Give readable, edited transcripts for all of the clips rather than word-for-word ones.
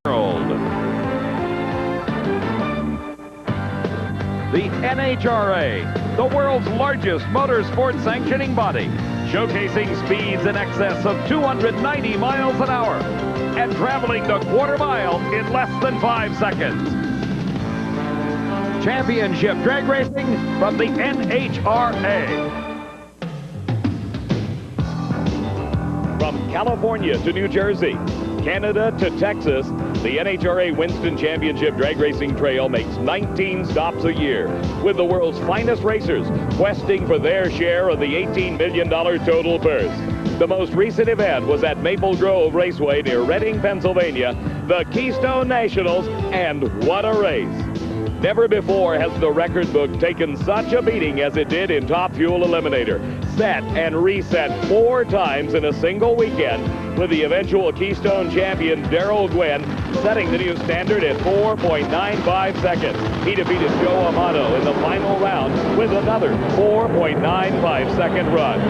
world. The NHRA, the world's largest motorsport sanctioning body, showcasing speeds in excess of 290 miles an hour and traveling the quarter mile in less than 5 seconds. Championship drag racing from the NHRA. From California to New Jersey, Canada to Texas, the NHRA Winston Championship Drag Racing Trail makes 19 stops a year, with the world's finest racers questing for their share of the $18 million total purse. The most recent event was at Maple Grove Raceway near Reading, Pennsylvania, the Keystone Nationals, and what a race. Never before has the record book taken such a beating as it did in Top Fuel Eliminator. Set and reset 4 times in a single weekend, with the eventual Keystone champion Darrell Gwynn setting the new standard at 4.95 seconds. He defeated Joe Amato in the final round with another 4.95 second run.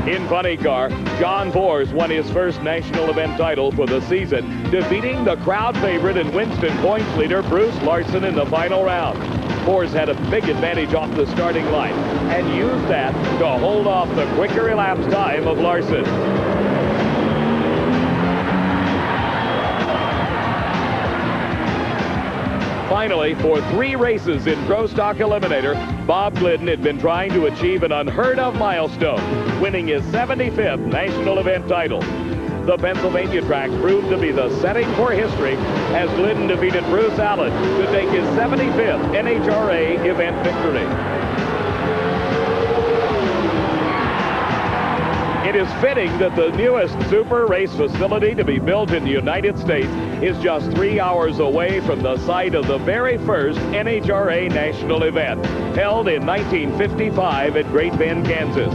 In funny car, John Force won his first national event title for the season, defeating the crowd favorite and Winston points leader Bruce Larson in the final round. Force had a big advantage off the starting line and used that to hold off the quicker elapsed time of Larson. Finally, for 3 races in Pro Stock Eliminator, Bob Glidden had been trying to achieve an unheard-of milestone, winning his 75th national event title. The Pennsylvania track proved to be the setting for history as Glidden defeated Bruce Allen to take his 75th NHRA event victory. It is fitting that the newest super race facility to be built in the United States is just 3 hours away from the site of the very first NHRA national event, held in 1955 at Great Bend, Kansas.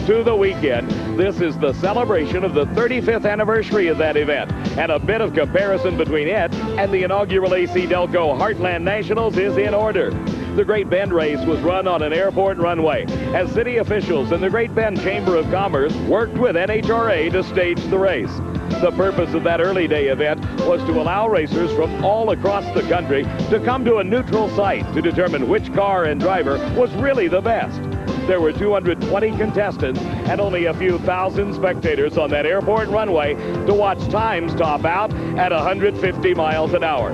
To the weekend, this is the celebration of the 35th anniversary of that event, and a bit of comparison between it and the inaugural AC Delco Heartland Nationals is in order. The Great Bend race was run on an airport runway as city officials and the Great Bend Chamber of Commerce worked with NHRA to stage the race. The purpose of that early day event was to allow racers from all across the country to come to a neutral site to determine which car and driver was really the best. There were 220 contestants and only a few thousand spectators on that airport runway to watch times top out at 150 miles an hour.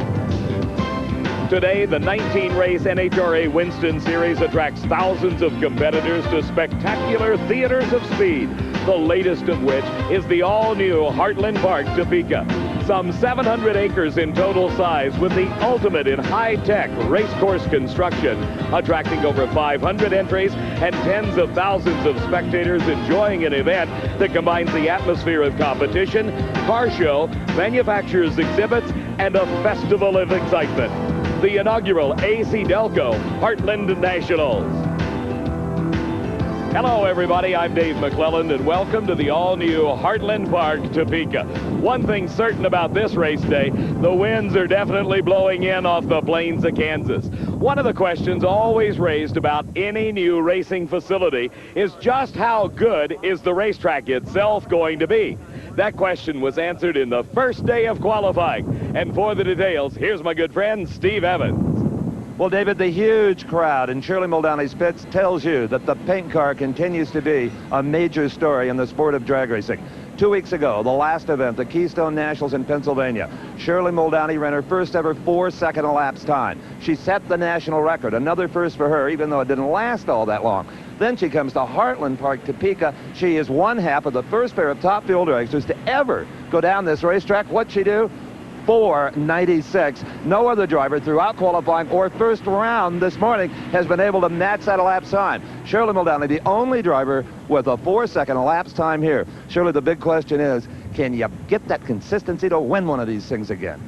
Today, the 19-race NHRA Winston Series attracts thousands of competitors to spectacular theaters of speed, the latest of which is the all-new Heartland Park, Topeka. Some 700 acres in total size, with the ultimate in high-tech racecourse construction, attracting over 500 entries and tens of thousands of spectators enjoying an event that combines the atmosphere of competition, car show, manufacturers' exhibits, and a festival of excitement. The inaugural AC Delco Heartland Nationals. Hello, everybody. I'm Dave McClelland, and welcome to the all-new Heartland Park, Topeka. One thing certain about this race day, the winds are definitely blowing in off the plains of Kansas. One of the questions always raised about any new racing facility is just how good is the racetrack itself going to be? That question was answered in the first day of qualifying. And for the details, here's my good friend, Steve Evans. Well, David, the huge crowd in Shirley Muldowney's pits tells you that the paint car continues to be a major story in the sport of drag racing. 2 weeks ago, the last event, the Keystone Nationals in Pennsylvania, Shirley Muldowney ran her first ever 4-second elapsed time. She set the national record, another first for her, even though it didn't last all that long. Then she comes to Heartland Park, Topeka. She is one half of the first pair of top fuel dragsters to ever go down this racetrack. What'd she do? 4.96. No other driver throughout qualifying or first round this morning has been able to match that elapsed time. Shirley Muldowney, the only driver with a 4-second elapsed time here. Shirley, the big question is, can you get that consistency to win one of these things again?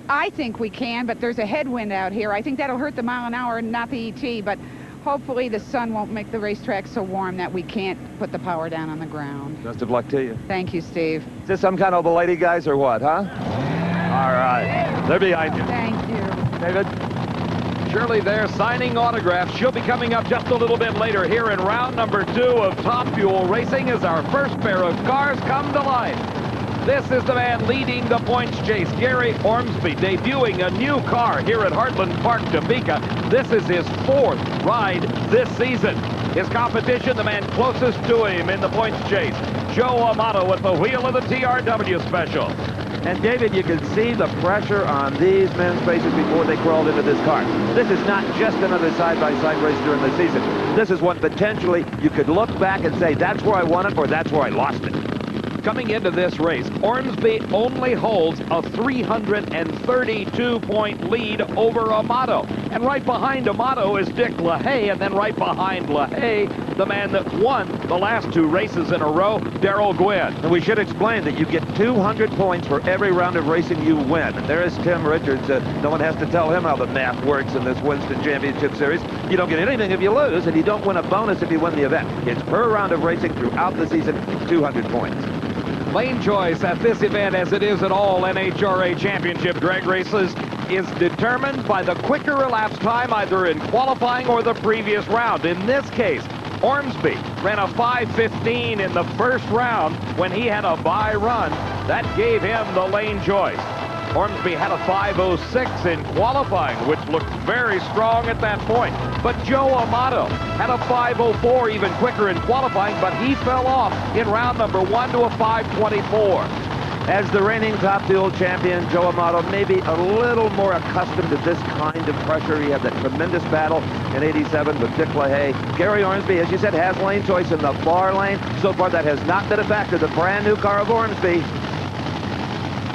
I think we can, but there's a headwind out here. I think that'll hurt the mile an hour and not the ET, but hopefully the sun won't make the racetrack so warm that we can't put the power down on the ground. Best of luck to you. Thank you, Steve. Is this some kind of a lady guys or what, huh? All right. They're behind you. Thank you. David? Shirley there signing autographs. She'll be coming up just a little bit later here in round number 2 of Top Fuel Racing as our first pair of cars come to life. This is the man leading the points chase, Gary Ormsby, debuting a new car here at Heartland Park, Topeka. This is his 4th ride this season. His competition, the man closest to him in the points chase, Joe Amato at the wheel of the TRW Special. And David, you can see the pressure on these men's faces before they crawled into this car. This is not just another side-by-side race during the season. This is one potentially you could look back and say, that's where I won it or that's where I lost it. Coming into this race, Ormsby only holds a 332-point lead over Amato. And right behind Amato is Dick LaHaye, and then right behind LaHaye, the man that won the last 2 races in a row, Darrell Gwynn. And we should explain that you get 200 points for every round of racing you win. And there is Tim Richards. No one has to tell him how the math works in this Winston Championship Series. You don't get anything if you lose, and you don't win a bonus if you win the event. It's per round of racing throughout the season, 200 points. Lane choice at this event, as it is at all NHRA championship drag races, is determined by the quicker elapsed time either in qualifying or the previous round. In this case, Ormsby ran a 5:15 in the first round when he had a bye run. That gave him the lane choice. Ormsby had a 5:06 in qualifying, which looked very strong at that point. But Joe Amato had a 5:04, even quicker in qualifying, but he fell off in round number 1 to a 5:24. As the reigning Top Fuel champion, Joe Amato may be a little more accustomed to this kind of pressure. He had that tremendous battle in '87 with Dick LaHaye. Gary Ormsby, as you said, has lane choice in the far lane. So far, that has not been a factor. The brand new car of Ormsby.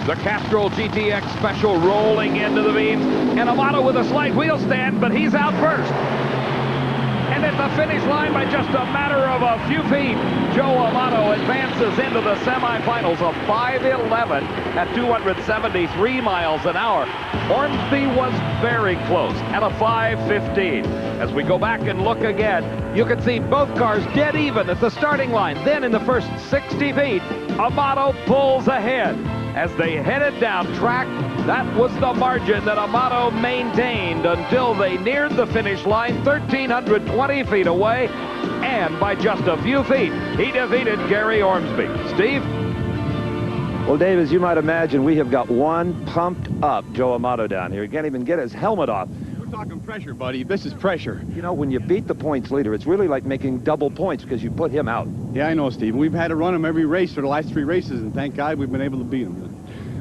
The Castrol GTX Special rolling into the beams, and Amato with a slight wheel stand, but he's out first. And at the finish line, by just a matter of a few feet, Joe Amato advances into the semifinals of 5:11 at 273 miles an hour. Ormsby was very close at a 5:15. As we go back and look again, you can see both cars dead even at the starting line. Then in the first 60 feet, Amato pulls ahead. As they headed down track, that was the margin that Amato maintained until they neared the finish line, 1,320 feet away, and by just a few feet, he defeated Gary Ormsby. Steve? Well, Dave, as you might imagine, we have got one pumped up Joe Amato down here. He can't even get his helmet off. We're talking pressure, buddy. This is pressure. You know, when you beat the points leader, it's really like making double points because you put him out. Yeah, I know, Steve. We've had to run him every race for the last 3 races, and thank God we've been able to beat him.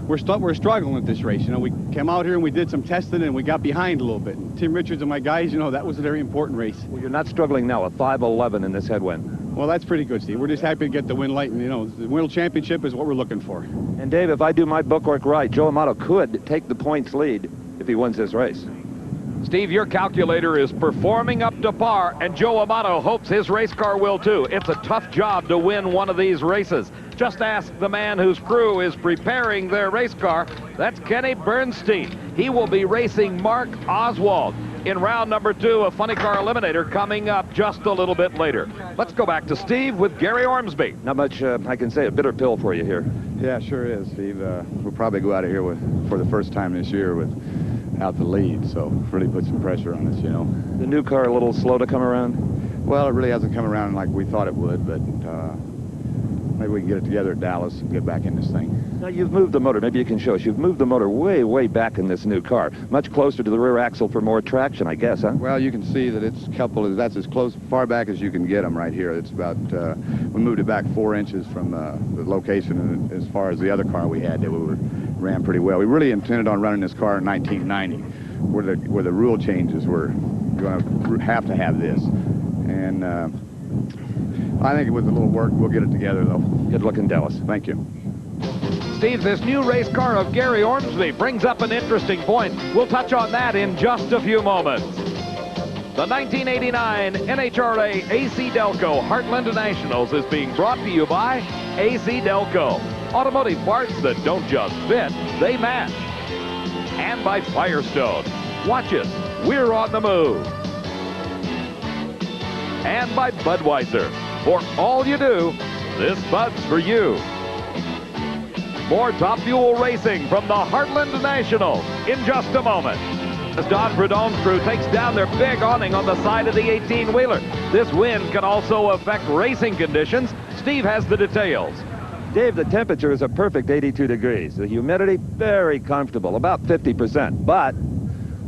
We're struggling with this race. You know, we came out here and we did some testing and we got behind a little bit. And Tim Richards and my guys, you know, that was a very important race. Well, you're not struggling now, a 5:11 in this headwind. Well, that's pretty good, Steve. We're just happy to get the win light, and, you know, the World Championship is what we're looking for. And, Dave, if I do my bookwork right, Joe Amato could take the points lead if he wins this race. Steve, your calculator is performing up to par, and Joe Amato hopes his race car will too. It's a tough job to win one of these races. Just ask the man whose crew is preparing their race car. That's Kenny Bernstein. He will be racing Mark Oswald in round number 2 of Funny Car Eliminator coming up just a little bit later. Let's go back to Steve with Gary Ormsby. Not much I can say, a bitter pill for you here. Yeah, sure is, Steve. We'll probably go out of here for the first time this year without the lead, so really put some pressure on us, you know. The new car a little slow to come around? Well, it really hasn't come around like we thought it would, but maybe we can get it together at Dallas and get back in this thing. Now, you've moved the motor. Maybe you can show us. You've moved the motor way, way back in this new car. Much closer to the rear axle for more traction, I guess, huh? Well, you can see that it's that's as far back as you can get them right here. It's about, we moved it back 4 inches from the location, and as far as the other car we had that ran pretty well. We really intended on running this car in 1990, where the rule changes were going to have this. And I think with a little work, we'll get it together, though. Good luck in Dallas. Thank you. Steve, this new race car of Gary Ormsby brings up an interesting point. We'll touch on that in just a few moments. The 1989 NHRA AC Delco Heartland Nationals is being brought to you by AC Delco. Automotive parts that don't just fit, they match. And by Firestone. Watch us, we're on the move. And by Budweiser. For all you do, this Bud's for you. More Top Fuel Racing from the Heartland Nationals in just a moment. As Don Prudhomme's crew takes down their big awning on the side of the 18-wheeler. This wind can also affect racing conditions. Steve has the details. Dave, the temperature is a perfect 82 degrees. The humidity, very comfortable, about 50%. But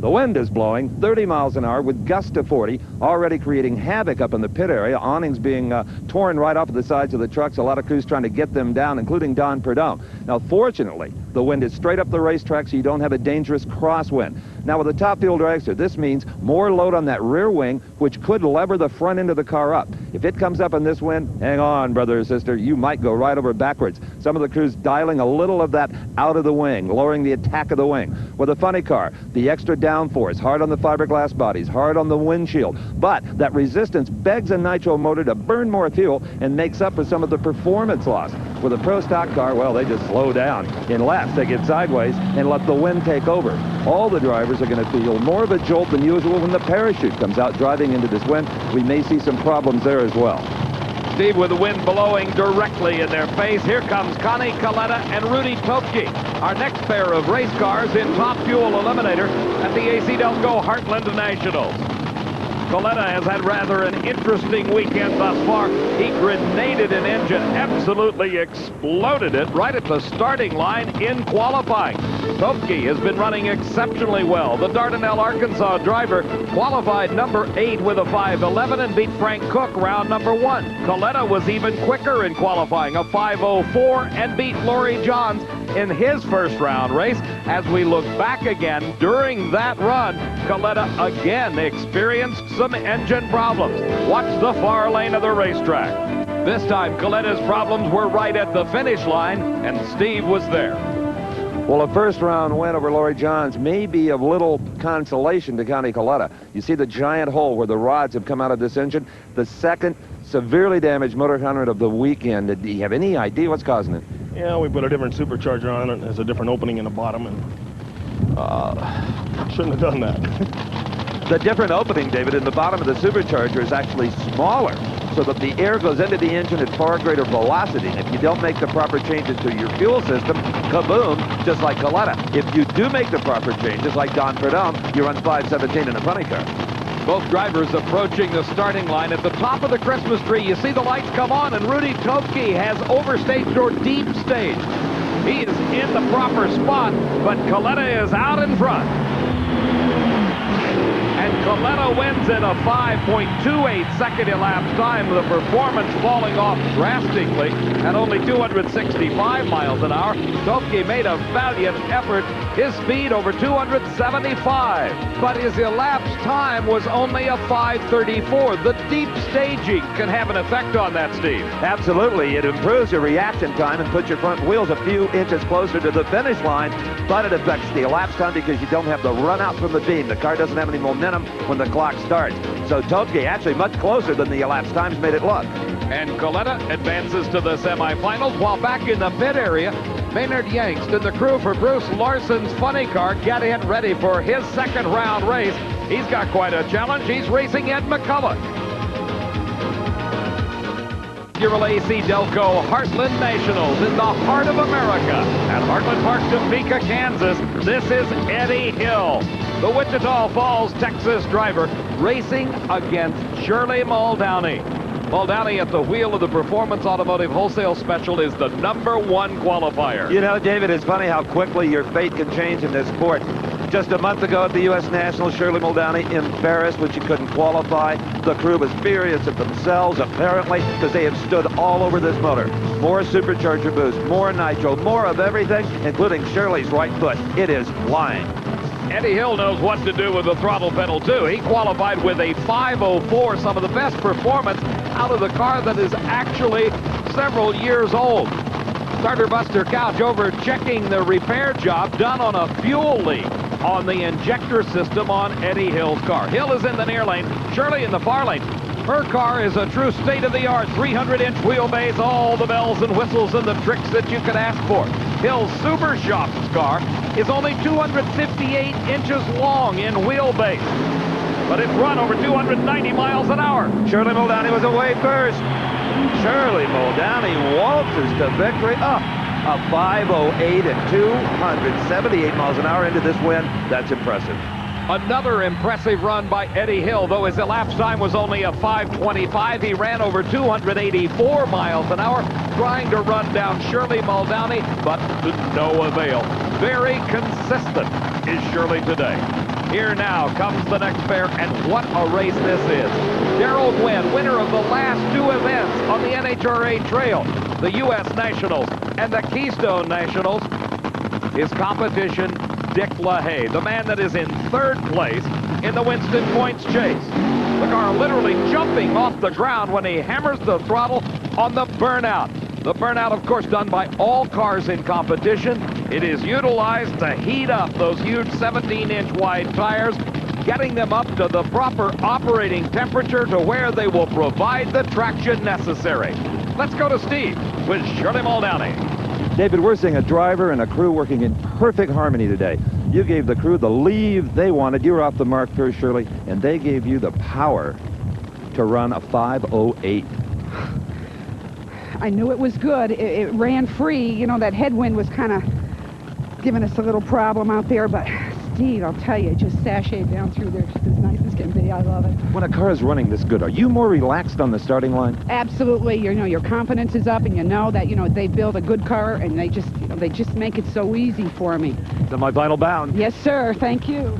the wind is blowing 30 miles an hour with gusts to 40, already creating havoc up in the pit area. Awnings being torn right off of the sides of the trucks. A lot of crews trying to get them down, including Don Prudhomme. Now, fortunately, the wind is straight up the racetrack, so you don't have a dangerous crosswind. Now, with the top fuel dragster, this means more load on that rear wing, which could lever the front end of the car up. If it comes up in this wind, hang on, brother or sister, you might go right over backwards. Some of the crews dialing a little of that out of the wing, lowering the attack of the wing. With a funny car, the extra downforce, hard on the fiberglass bodies, hard on the windshield, but that resistance begs a nitro motor to burn more fuel and makes up for some of the performance loss. With a pro stock car, well, they just slow down unless they get sideways and let the wind take over. All the drivers are going to feel more of a jolt than usual when the parachute comes out driving into this wind. We may see some problems there as well. Steve, with the wind blowing directly in their face, here comes Connie Coletta and Rudy Topke, our next pair of race cars in top fuel eliminator at the AC Delco Heartland Nationals. Coletta has had rather an interesting weekend thus far. He grenaded an engine, absolutely exploded it right at the starting line in qualifying. Topke has been running exceptionally well. The Dardanelle, Arkansas driver qualified number 8 with a 5:11 and beat Frank Cook round number 1. Coletta was even quicker in qualifying, a 5:04, and beat Laurie Johns in his first round race. As we look back again, during that run, Coletta again experienced some engine problems. Watch the far lane of the racetrack. This time, Coletta's problems were right at the finish line, and Steve was there. Well, a first-round win over Laurie Johns may be of little consolation to Connie Coletta. You see the giant hole where the rods have come out of this engine? The second severely damaged motor component of the weekend. Do you have any idea what's causing it? Yeah, we put a different supercharger on it. There's a different opening in the bottom, and shouldn't have done that. The different opening, David, in the bottom of the supercharger is actually smaller, so that the air goes into the engine at far greater velocity. And if you don't make the proper changes to your fuel system, kaboom, just like Coletta. If you do make the proper changes, like Don Prudhomme, you run 5:17 in a funny car. Both drivers approaching the starting line at the top of the Christmas tree. You see the lights come on, and Rudy Topke has overstaged or deep staged. He is in the proper spot, but Coletta is out in front. And Coletta wins in a 5.28 second elapsed time, the performance falling off drastically at only 265 miles an hour. Topke made a valiant effort, his speed over 275, but his elapsed time was only a 5:34. The deep staging can have an effect on that, Steve. Absolutely. It improves your reaction time and puts your front wheels a few inches closer to the finish line, but it affects the elapsed time because you don't have the run out from the beam. The car doesn't have any momentum when the clock starts. So Topke actually much closer than the elapsed times made it look. And Coletta advances to the semifinals, while back in the pit area, Maynard Yangst and the crew for Bruce Larson's funny car get it ready for his second round race. He's got quite a challenge. He's racing Ed McCulloch. AC Delco Heartland Nationals in the heart of America at Heartland Park, Topeka, Kansas. This is Eddie Hill, the Wichita Falls, Texas driver, racing against Shirley Muldowney. Muldowney at the wheel of the Performance Automotive Wholesale Special is the #1 qualifier. You know, David, it's funny how quickly your fate can change in this sport. Just a month ago at the U.S. Nationals, Shirley Muldowney embarrassed when she couldn't qualify. The crew was furious at themselves, apparently, because they have stood all over this motor. More supercharger boost, more nitro, more of everything, including Shirley's right foot. It is flying. Eddie Hill knows what to do with the throttle pedal, too. He qualified with a 5:04, some of the best performance out of the car that is actually several years old. Starter Buster Couch over checking the repair job done on a fuel leak on the injector system on Eddie Hill's car. Hill is in the near lane, Shirley in the far lane. Her car is a true state-of-the-art 300-inch wheelbase, all the bells and whistles and the tricks that you could ask for. Hill's Super Shop's car is only 258 inches long in wheelbase, but it's run over 290 miles an hour. Shirley Muldowney was away first. Shirley Muldowney waltzes to victory. A 5:08 and 278 miles an hour into this win. That's impressive. Another impressive run by Eddie Hill, though his elapsed time was only a 5:25. He ran over 284 miles an hour, trying to run down Shirley Muldowney, but to no avail. Very consistent is Shirley today. Here now comes the next pair, and what a race this is. Darrell Gwynn, winner of the last two events on the NHRA Trail, the U.S. Nationals and the Keystone Nationals. His competition, Dick LaHaye, the man that is in third place in the Winston Points chase. The car literally jumping off the ground when he hammers the throttle on the burnout. The burnout, of course, done by all cars in competition. It is utilized to heat up those huge 17-inch wide tires, getting them up to the proper operating temperature to where they will provide the traction necessary. Let's go to Steve with Shirley Muldowney. David, we're seeing a driver and a crew working in perfect harmony today. You gave the crew the leave they wanted. You were off the mark first, Shirley, and they gave you the power to run a 5:08. I knew it was good. It ran free. You know, that headwind was kind of giving us a little problem out there, but Steve, I'll tell you, it just sashayed down through there just as nice as can be. I love it. When a car is running this good, are you more relaxed on the starting line? Absolutely. You know, your confidence is up, and you know that, you know, they build a good car, and they just, you know, they just make it so easy for me. It's on my final bound. Yes, sir. Thank you.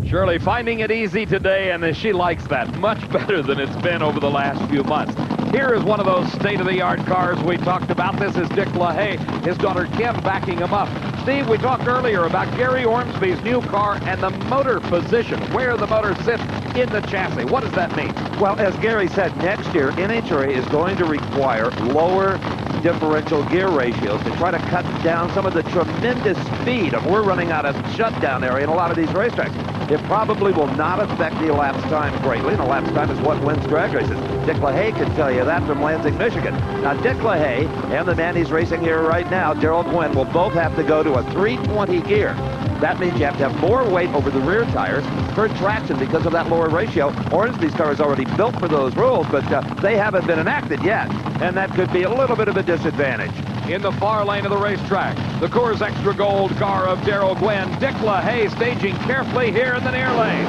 Shirley finding it easy today, and she likes that much better than it's been over the last few months. Here is one of those state-of-the-art cars we talked about. This is Dick LaHaye, his daughter Kim backing him up. Steve, we talked earlier about Gary Ormsby's new car and the motor position, where the motor sits in the chassis. What does that mean? Well, as Gary said, next year, NHRA is going to require lower differential gear ratios to try to cut down some of the tremendous speed of we're running out of shutdown area in a lot of these racetracks. It probably will not affect the elapsed time greatly, and elapsed time is what wins drag races. Dick LaHaye can tell you that from Lansing, Michigan. Now, Dick LaHaye and the man he's racing here right now, Darrell Gwynn, will both have to go to a 320 gear. That means you have to have more weight over the rear tires for traction because of that lower ratio. Ormsby's car is already built for those rules, but they haven't been enacted yet, and that could be a little bit of a disadvantage. In the far lane of the racetrack, the Coors Extra Gold car of Darrell Gwynn. Dick LaHaye staging carefully here in the near lane.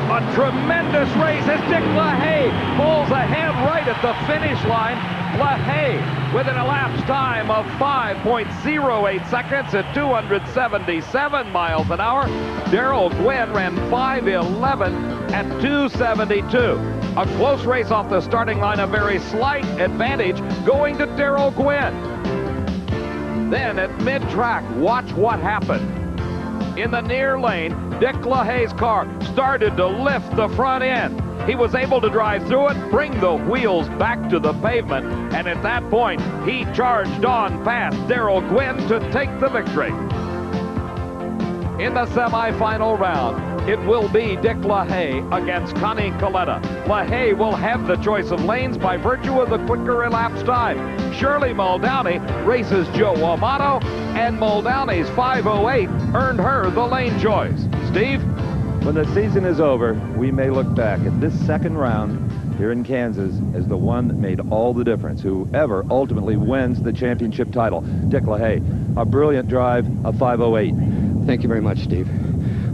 A tremendous race as Dick LaHaye pulls ahead right at the finish line. LaHaye with an elapsed time of 5.08 seconds at 277 miles an hour. Darrell Gwynn ran 5:11 at 272. A close race off the starting line, a very slight advantage going to Darrell Gwynn. Then at mid-track, watch what happened. In the near lane, Dick LaHaye's car started to lift the front end. He was able to drive through it, bring the wheels back to the pavement, and at that point, he charged on past Darrell Gwynn to take the victory. In the semifinal round, it will be Dick LaHaye against Connie Coletta. LaHaye will have the choice of lanes by virtue of the quicker elapsed time. Shirley Muldowney races Joe Amato, and Muldowney's 5:08 earned her the lane choice. Steve? When the season is over, we may look back at this second round here in Kansas as the one that made all the difference. Whoever ultimately wins the championship title. Dick LaHaye, a brilliant drive, a 5:08. Thank you very much, Steve.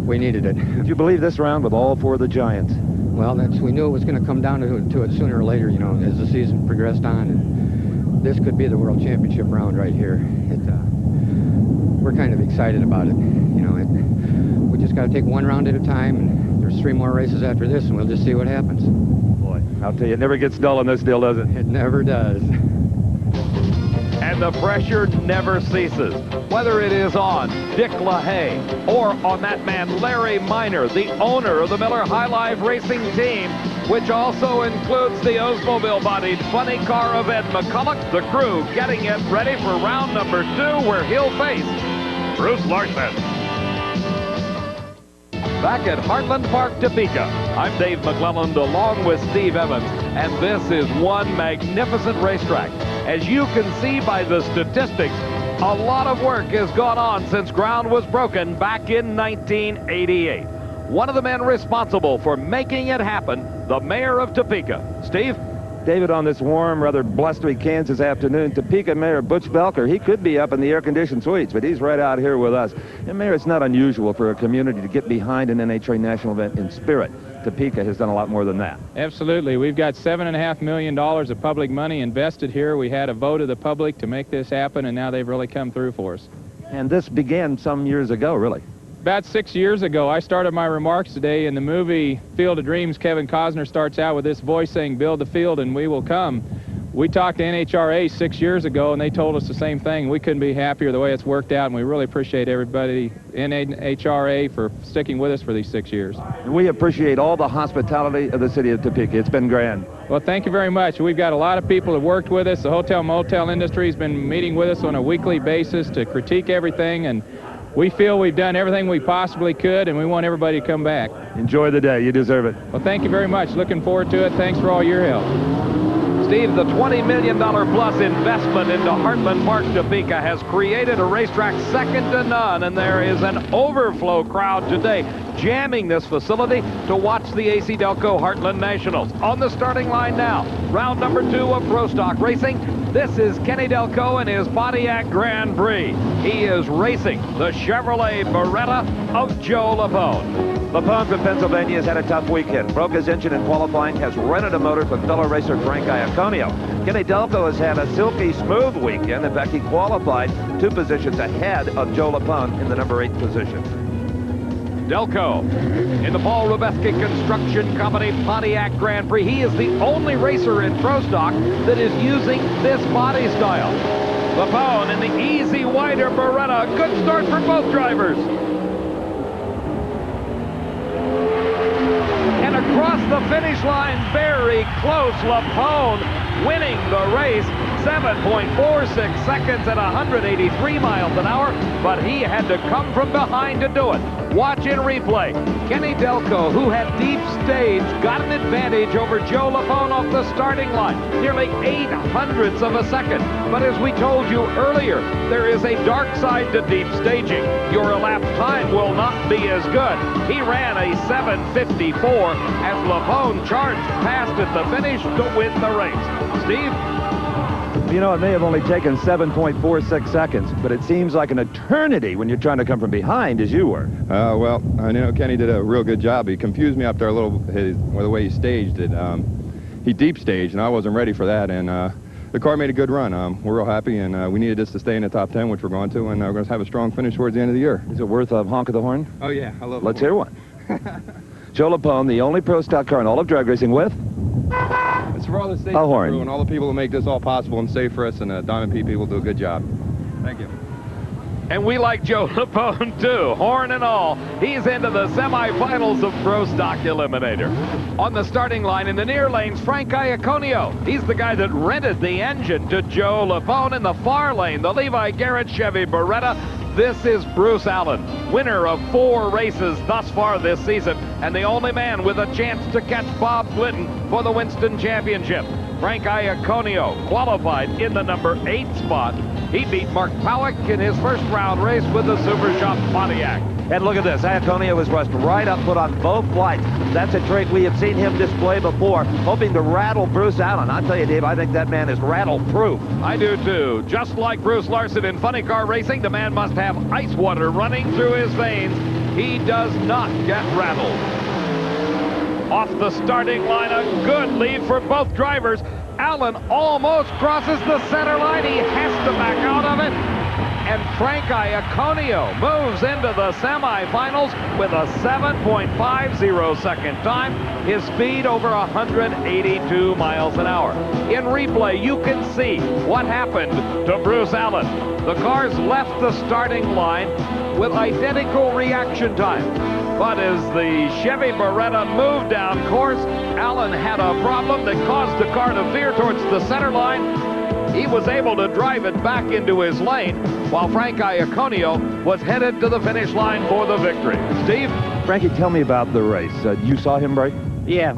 We needed it. Do you believe this round with all four of the Giants? Well, we knew it was going to come down to it sooner or later, you know, as the season progressed on. And this could be the World Championship round right here. We're kind of excited about it. You know, we just got to take one round at a time, and there's 3 more races after this, and we'll just see what happens. Boy, I'll tell you, it never gets dull in this deal, does it? It never does. And the pressure never ceases, whether it is on Dick LaHaye or on that man Larry Miner, the owner of the Miller High Life Racing Team, which also includes the Oldsmobile-bodied funny car of Ed McCulloch. The crew getting it ready for round number 2, where he'll face Bruce Larson. Back at Heartland Park, Topeka, I'm Dave McClelland along with Steve Evans, and this is one magnificent racetrack. As you can see by the statistics, a lot of work has gone on since ground was broken back in 1988. One of the men responsible for making it happen, the mayor of Topeka. Steve? David, on this warm, rather blustery Kansas afternoon, Topeka Mayor Butch Belker, he could be up in the air-conditioned suites, but he's right out here with us. And Mayor, it's not unusual for a community to get behind an NHRA national event in spirit. Topeka has done a lot more than that. Absolutely. We've got $7.5 million of public money invested here. We had a vote of the public to make this happen, and now they've really come through for us. And this began some years ago, really. About 6 years ago, I started my remarks today in the movie Field of Dreams. Kevin Costner starts out with this voice saying, "Build the field and we will come." We talked to NHRA 6 years ago, and they told us the same thing. We couldn't be happier the way it's worked out, and we really appreciate everybody in NHRA for sticking with us for these 6 years. And we appreciate all the hospitality of the city of Topeka. It's been grand. Well, thank you very much. We've got a lot of people that worked with us. The hotel-motel industry has been meeting with us on a weekly basis to critique everything, and we feel we've done everything we possibly could, and we want everybody to come back. Enjoy the day. You deserve it. Well, thank you very much. Looking forward to it. Thanks for all your help. Steve, the $20 million plus investment into Heartland Park, Topeka has created a racetrack second to none, and there is an overflow crowd today jamming this facility to watch the AC Delco Heartland Nationals. On the starting line now, round number 2 of Pro Stock Racing. This is Kenny Delco and his Pontiac Grand Prix. He is racing the Chevrolet Beretta of Joe Lapone. Lapone from Pennsylvania has had a tough weekend. Broke his engine in qualifying, has rented a motor from fellow racer Frank Iaconio. Kenny Delco has had a silky smooth weekend. In fact, he qualified 2 positions ahead of Joe Lapone in the number 8 position. Delco in the Paul Rubetsky Construction Company Pontiac Grand Prix. He is the only racer in Pro Stock that is using this body style. Lapone in the easy wider Beretta. Good start for both drivers. And across the finish line, very close. Lapone winning the race. 7.46 seconds at 183 miles an hour, but he had to come from behind to do it. Watch in replay. Kenny Delco, who had deep stage, got an advantage over Joe Lapone off the starting line. Nearly 0.08 of a second. But as we told you earlier, there is a dark side to deep staging. Your elapsed time will not be as good. He ran a 7:54 as Lapone charged past at the finish to win the race. Steve? You know, it may have only taken 7.46 seconds, but it seems like an eternity when you're trying to come from behind, as you were. Well, you know, Kenny did a real good job. He confused me up there a little, the way he staged it. He deep staged, and I wasn't ready for that, and the car made a good run. We're real happy, and we needed this to stay in the top 10, which we're going to, and we're going to have a strong finish towards the end of the year. Is it worth a honk of the horn? Oh, yeah. I love it. Let's hear one. Joe Lapone, the only Pro Stock car in all of drag racing with... It's for all the safety horn. crew and all the people who make this all possible and safe for us, and Diamond P people do a good job. Thank you. And we like Joe Lapone too, horn and all. He's into the semifinals of Pro Stock Eliminator. On the starting line in the near lanes, Frank Iaconio. He's the guy that rented the engine to Joe Lapone. In the far lane, the Levi Garrett Chevy Beretta. This is Bruce Allen, winner of 4 races thus far this season, and the only man with a chance to catch Bob Clinton for the Winston Championship. Frank Iaconio qualified in the number 8 spot. He beat Mark Powick in his first round race with the Super Shop Pontiac. And look at this. Iaconio was rushed right up, put on both flights. That's a trait we have seen him display before, hoping to rattle Bruce Allen. I'll tell you, Dave, I think that man is rattle-proof. I do, too. Just like Bruce Larson in funny car racing, the man must have ice water running through his veins. He does not get rattled. Off the starting line, a good lead for both drivers. Allen almost crosses the center line. He has to back out of it. And Frank Iaconio moves into the semifinals with a 7.50 second time. His speed over 182 miles an hour. In replay, you can see what happened to Bruce Allen. The cars left the starting line with identical reaction time. But as the Chevy Beretta moved down course, Allen had a problem that caused the car to veer towards the center line. He was able to drive it back into his lane, while Frank Iaconio was headed to the finish line for the victory. Steve? Frankie, tell me about the race. You saw him break? Yeah,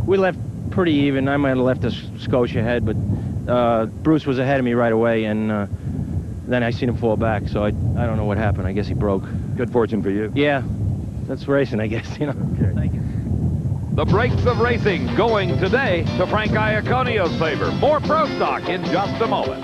we left pretty even. I might have left a skosh ahead, but Bruce was ahead of me right away, and then I seen him fall back, so I don't know what happened. I guess he broke. Good fortune for you. Yeah, that's racing, I guess, you know. Okay. Thank you. The brakes of racing going today to Frank Iaconio's favor. More Pro Stock in just a moment.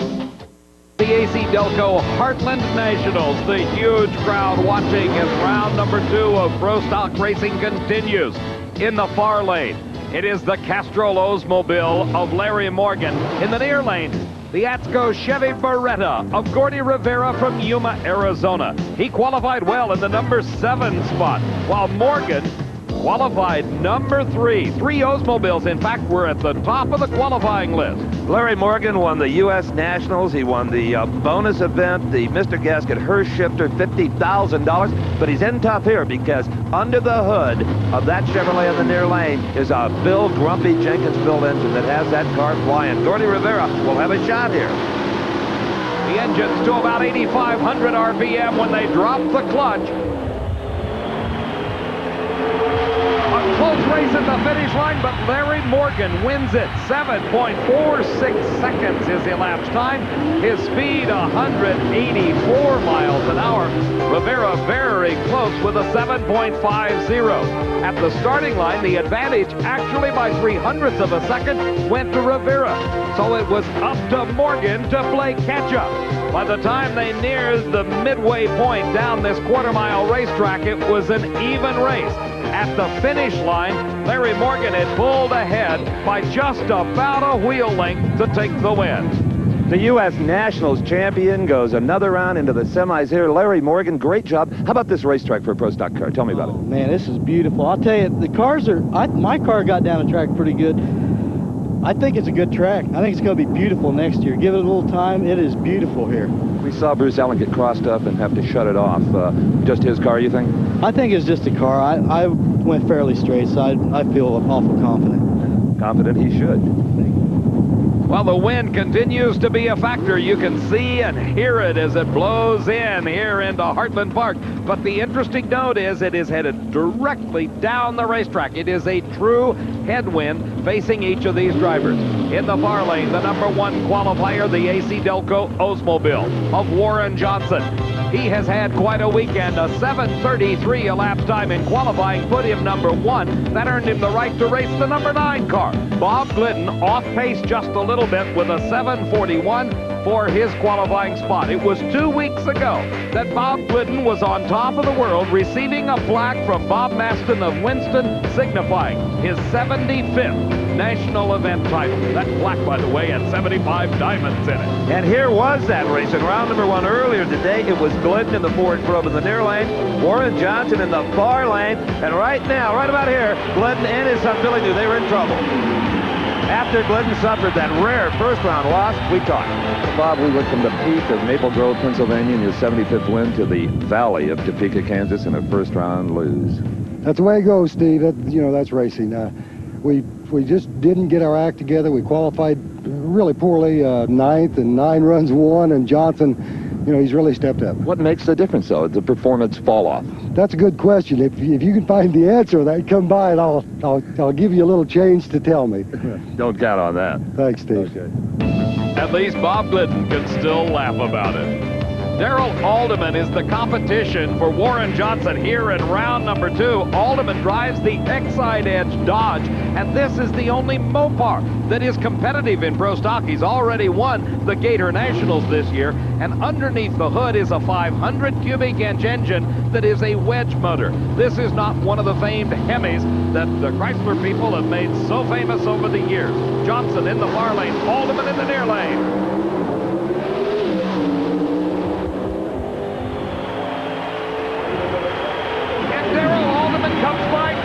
The AC Delco Heartland Nationals, the huge crowd watching as round number 2 of Pro Stock racing continues. In the far lane, it is the Castrol Oldsmobile of Larry Morgan. In the near lane, the Atco Chevy Beretta of Gordy Rivera from Yuma, Arizona. He qualified well in the number 7 spot, while Morgan qualified number 3. 3 Oldsmobiles, in fact, were at the top of the qualifying list. Larry Morgan won the U.S. Nationals. He won the bonus event, the Mr. Gasket Hearst Shifter, $50,000. But he's in tough here because under the hood of that Chevrolet in the near lane is a Bill Grumpy Jenkins built engine that has that car flying. Gordy Rivera will have a shot here. The engine's to about 8,500 RPM when they drop the clutch. Close race at the finish line, but Larry Morgan wins it. 7.46 seconds is elapsed time. His speed, 184 miles an hour. Rivera very close with a 7.50. At the starting line, the advantage, actually by 0.03 of a second, went to Rivera. So it was up to Morgan to play catch-up. By the time they neared the midway point down this quarter-mile racetrack, it was an even race. At the finish line, Larry Morgan had pulled ahead by just about a wheel length to take the win. The U.S. Nationals champion goes another round into the semis here. Larry Morgan, great job. How about this racetrack for a Pro Stock car? Tell me about it. Man, this is beautiful. I'll tell you, the cars are, my car got down the track pretty good. I think it's a good track. I think it's going to be beautiful next year. Give it a little time. It is beautiful here. We saw Bruce Allen get crossed up and have to shut it off. Just his car, you think? I think it's just a car. I went fairly straight, so I feel awful confident. Confident he should. Well, the wind continues to be a factor. You can see and hear it as it blows in here into Heartland Park. But the interesting note is it is headed directly down the racetrack. It is a true headwind facing each of these drivers. In the far lane, the number 1 qualifier, the AC Delco Oldsmobile of Warren Johnson. He has had quite a weekend. A 7:33 elapsed time in qualifying put him number 1. That earned him the right to race the number 9 car. Bob Glidden off pace just a little bit with a 7:41 for his qualifying spot. It was 2 weeks ago that Bob Glidden was on top of the world, receiving a plaque from Bob Maston of Winston, signifying his 75th national event title. That plaque, by the way, had 75 diamonds in it. And here was that race in round number 1 earlier today. It was Glidden in the Ford Probe in the near lane, Warren Johnson in the far lane, and right now, right about here, Glidden and his son Billy knew they were in trouble. After Glidden suffered that rare first-round loss, we talked. Bob, we went from the peak of Maple Grove, Pennsylvania, in your 75th win to the valley of Topeka, Kansas, in a first-round lose. That's the way it goes, Steve. That's racing. We just didn't get our act together. We qualified really poorly, 9th, and 9 runs won, and Johnson, he's really stepped up. What makes the difference, though, the performance fall off? That's a good question. If you can find the answer, that come by and I'll give you a little change to tell me. Don't count on that. Thanks, Steve. Okay. At least Bob Glidden can still laugh about it. Darrell Alderman is the competition for Warren Johnson here in round number 2. Alderman drives the Excite Edge Dodge, and this is the only Mopar that is competitive in Pro Stock. He's already won the Gator Nationals this year, and underneath the hood is a 500 cubic inch engine that is a wedge motor. This is not one of the famed Hemis that the Chrysler people have made so famous over the years. Johnson in the far lane, Alderman in the near lane.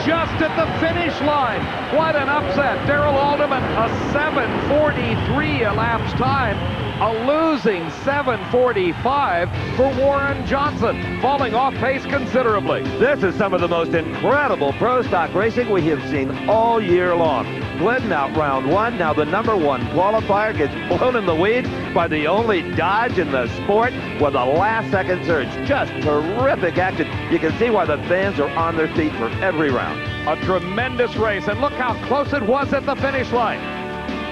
Just at the finish line. What an upset. Darrell Alderman, a 7:43 elapsed time. A losing 7:45 for Warren Johnson, falling off pace considerably. This is some of the most incredible Pro Stock racing we have seen all year long. Glidden out round 1. Now the number 1 qualifier gets blown in the weeds by the only Dodge in the sport with a last-second surge. Just terrific action. You can see why the fans are on their feet for every round. A tremendous race, and look how close it was at the finish line.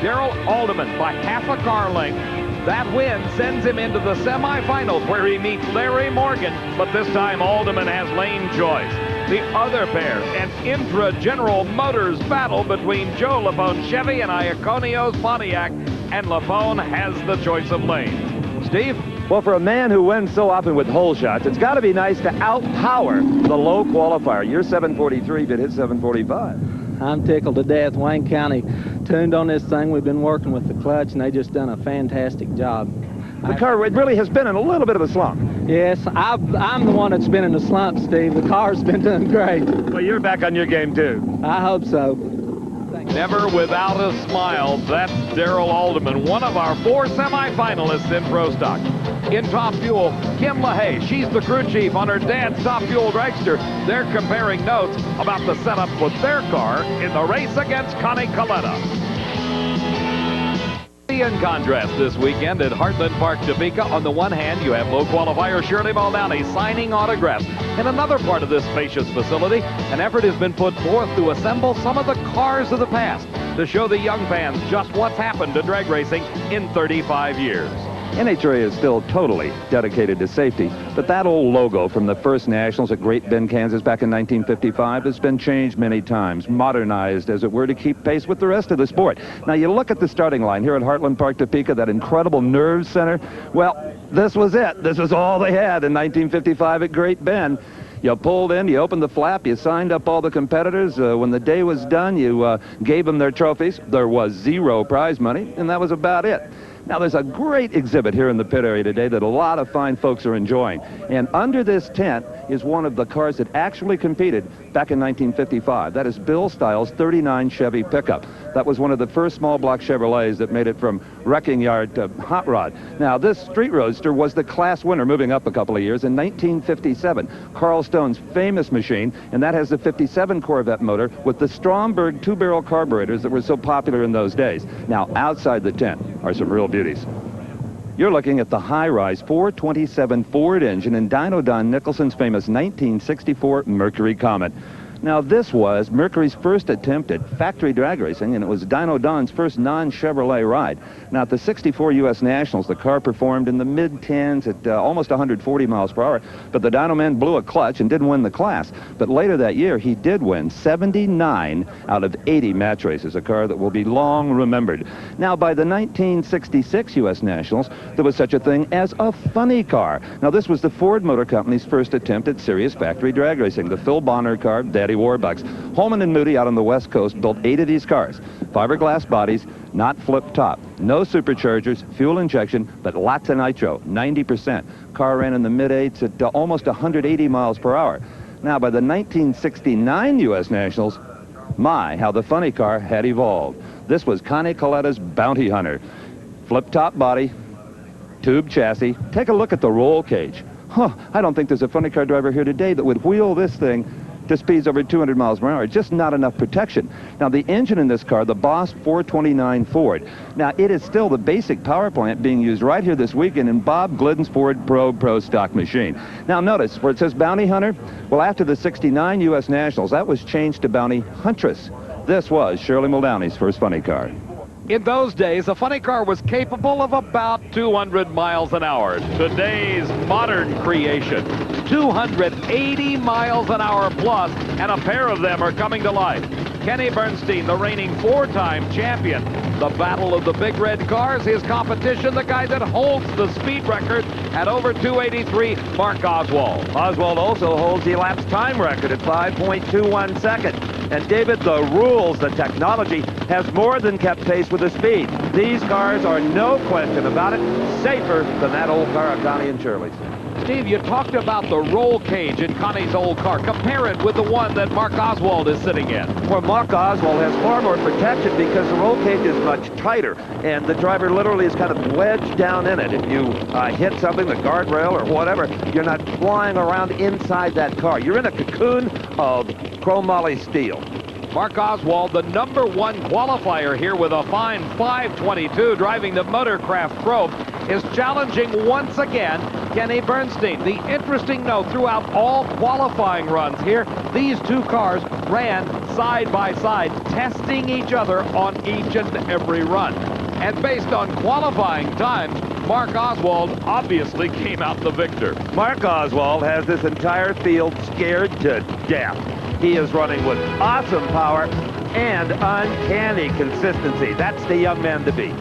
Darrell Alderman by half a car length. That win sends him into the semifinals where he meets Larry Morgan, but this time Alderman has lane choice. The other pair, an intra-General Motors battle between Joe Lapone Chevy and Iaconio's Pontiac, and Lapone has the choice of lanes. Steve? Well, for a man who wins so often with hole shots, it's got to be nice to outpower the low qualifier. Your 743 bit his 745. I'm tickled to death. Wayne County tuned on this thing. We've been working with the clutch, and they just done a fantastic job. The car, it really has been in a little bit of a slump. Yes, I'm the one that's been in the slump, Steve. The car's been doing great. Well, you're back on your game, too. I hope so. Never without a smile, that's Darrell Alderman, one of our 4 semifinalists in Pro Stock. In Top Fuel, Kim LaHaye, she's the crew chief on her dad's Top Fuel dragster. They're comparing notes about the setup for their car in the race against Connie Coletta. In contrast this weekend at Heartland Park, Topeka, on the one hand, you have low qualifier Shirley Muldowney signing autographs. In another part of this spacious facility, an effort has been put forth to assemble some of the cars of the past to show the young fans just what's happened to drag racing in 35 years. NHRA is still totally dedicated to safety, but that old logo from the first Nationals at Great Bend, Kansas back in 1955 has been changed many times, modernized, as it were, to keep pace with the rest of the sport. Now, you look at the starting line here at Heartland Park, Topeka, that incredible nerve center. Well, this was it. This was all they had in 1955 at Great Bend. You pulled in, you opened the flap, you signed up all the competitors. When the day was done, you gave them their trophies. There was 0 prize money, and that was about it. Now, there's a great exhibit here in the pit area today that a lot of fine folks are enjoying. And under this tent is one of the cars that actually competed back in 1955. That is Bill Stiles' 39 Chevy pickup. That was one of the first small block Chevrolets that made it from wrecking yard to hot rod. Now, this street roadster was the class winner, moving up a couple of years, in 1957. Carl Stone's famous machine, and that has the 57 Corvette motor with the Stromberg 2-barrel carburetors that were so popular in those days. Now, outside the tent are some real beauties. You're looking at the high-rise 427 Ford engine in Dino Don Nicholson's famous 1964 Mercury Comet. Now, this was Mercury's first attempt at factory drag racing, and it was Dino Don's first non-Chevrolet ride. Now, at the 64 U.S. Nationals, the car performed in the mid-10s at almost 140 miles per hour, but the Dino Man blew a clutch and didn't win the class. But later that year, he did win 79 out of 80 match races, a car that will be long remembered. Now, by the 1966 U.S. Nationals, there was such a thing as a funny car. Now, this was the Ford Motor Company's first attempt at serious factory drag racing. The Phil Bonner car, Daddy Warbucks. Holman and Moody out on the West Coast built 8 of these cars. Fiberglass bodies, not flip top. No superchargers, fuel injection, but lots of nitro, 90%. Car ran in the mid-8s at almost 180 miles per hour. Now, by the 1969 U.S. Nationals, my, how the funny car had evolved. This was Connie Coletta's Bounty Hunter. Flip-top body, tube chassis. Take a look at the roll cage. Huh, I don't think there's a funny car driver here today that would wheel this thing to speeds over 200 miles per hour. Just not enough protection. Now, the engine in this car, the Boss 429 Ford. Now, it is still the basic power plant being used right here this weekend in Bob Glidden's Ford Pro stock machine. Now, notice where it says Bounty Hunter. Well, after the 69 U.S. Nationals, that was changed to Bounty Huntress. This was Shirley Muldowney's first funny car. In those days, a funny car was capable of about 200 miles an hour. Today's modern creation, 280 miles an hour plus, and a pair of them are coming to life. Kenny Bernstein, the reigning 4-time champion. The battle of the big red cars, his competition, the guy that holds the speed record at over 283, Mark Oswald. Oswald also holds the elapsed time record at 5.21 seconds. And David, the rules, the technology, has more than kept pace with the speed. These cars are, no question about it, safer than that old car of Connie and Shirley's. Steve, you talked about the roll cage in Connie's old car. Compare it with the one that Mark Oswald is sitting in. Well, Mark Oswald has far more protection because the roll cage is much tighter, and the driver literally is kind of wedged down in it. If you hit something, the guardrail or whatever, you're not flying around inside that car. You're in a cocoon of chromoly steel. Mark Oswald, the #1 qualifier here with a fine 5:22, driving the Motorcraft Probe, is challenging once again Kenny Bernstein. The interesting note throughout all qualifying runs here, these two cars ran side by side, testing each other on each and every run. And based on qualifying times, Mark Oswald obviously came out the victor. Mark Oswald has this entire field scared to death. He is running with awesome power and uncanny consistency. That's the young man to beat.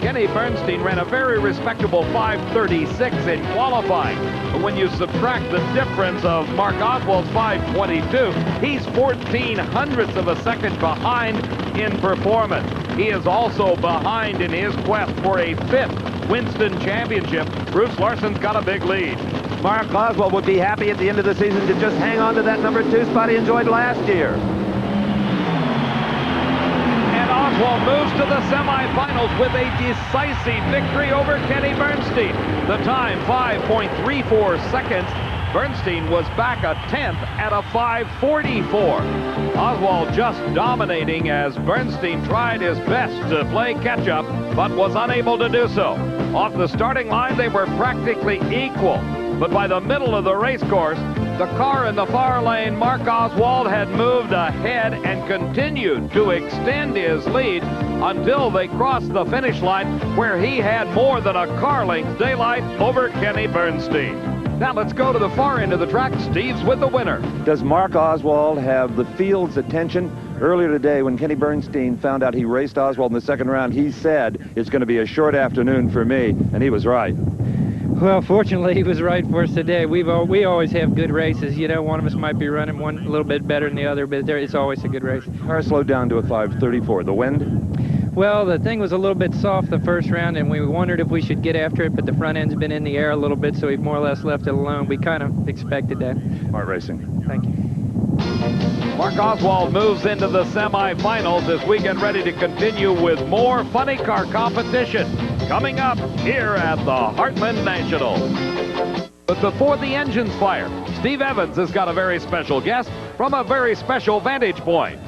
Kenny Bernstein ran a very respectable 5:36 in qualifying. But when you subtract the difference of Mark Oswald's 5:22, he's 14 hundredths of a second behind in performance. He is also behind in his quest for a 5th Winston Championship. Bruce Larson's got a big lead. Mark Oswald would be happy at the end of the season to just hang on to that number 2 spot he enjoyed last year. Oswald moves to the semifinals with a decisive victory over Kenny Bernstein. The time, 5.34 seconds. Bernstein was back a 10th at a 5:44. Oswald just dominating as Bernstein tried his best to play catch-up, but was unable to do so. Off the starting line, they were practically equal. But by the middle of the race course, the car in the far lane, Mark Oswald, had moved ahead and continued to extend his lead until they crossed the finish line, where he had more than a car length daylight over Kenny Bernstein. Now let's go to the far end of the track. Steve's with the winner. Does Mark Oswald have the field's attention? Earlier today, when Kenny Bernstein found out he raced Oswald in the second round, he said, "It's going to be a short afternoon for me," and he was right. Well, fortunately, he was right for us today. We always have good races. You know, one of us might be running one a little bit better than the other, but it's always a good race. Car slowed down to a 5:34. The wind? Well, the thing was a little bit soft the first round, and we wondered if we should get after it, but the front end's been in the air a little bit, so we've more or less left it alone. We kind of expected that. Smart racing. Thank you. Mark Oswald moves into the semifinals as we get ready to continue with more funny car competition coming up here at the Heartland National. But before the engines fire, Steve Evans has got a very special guest from a very special vantage point.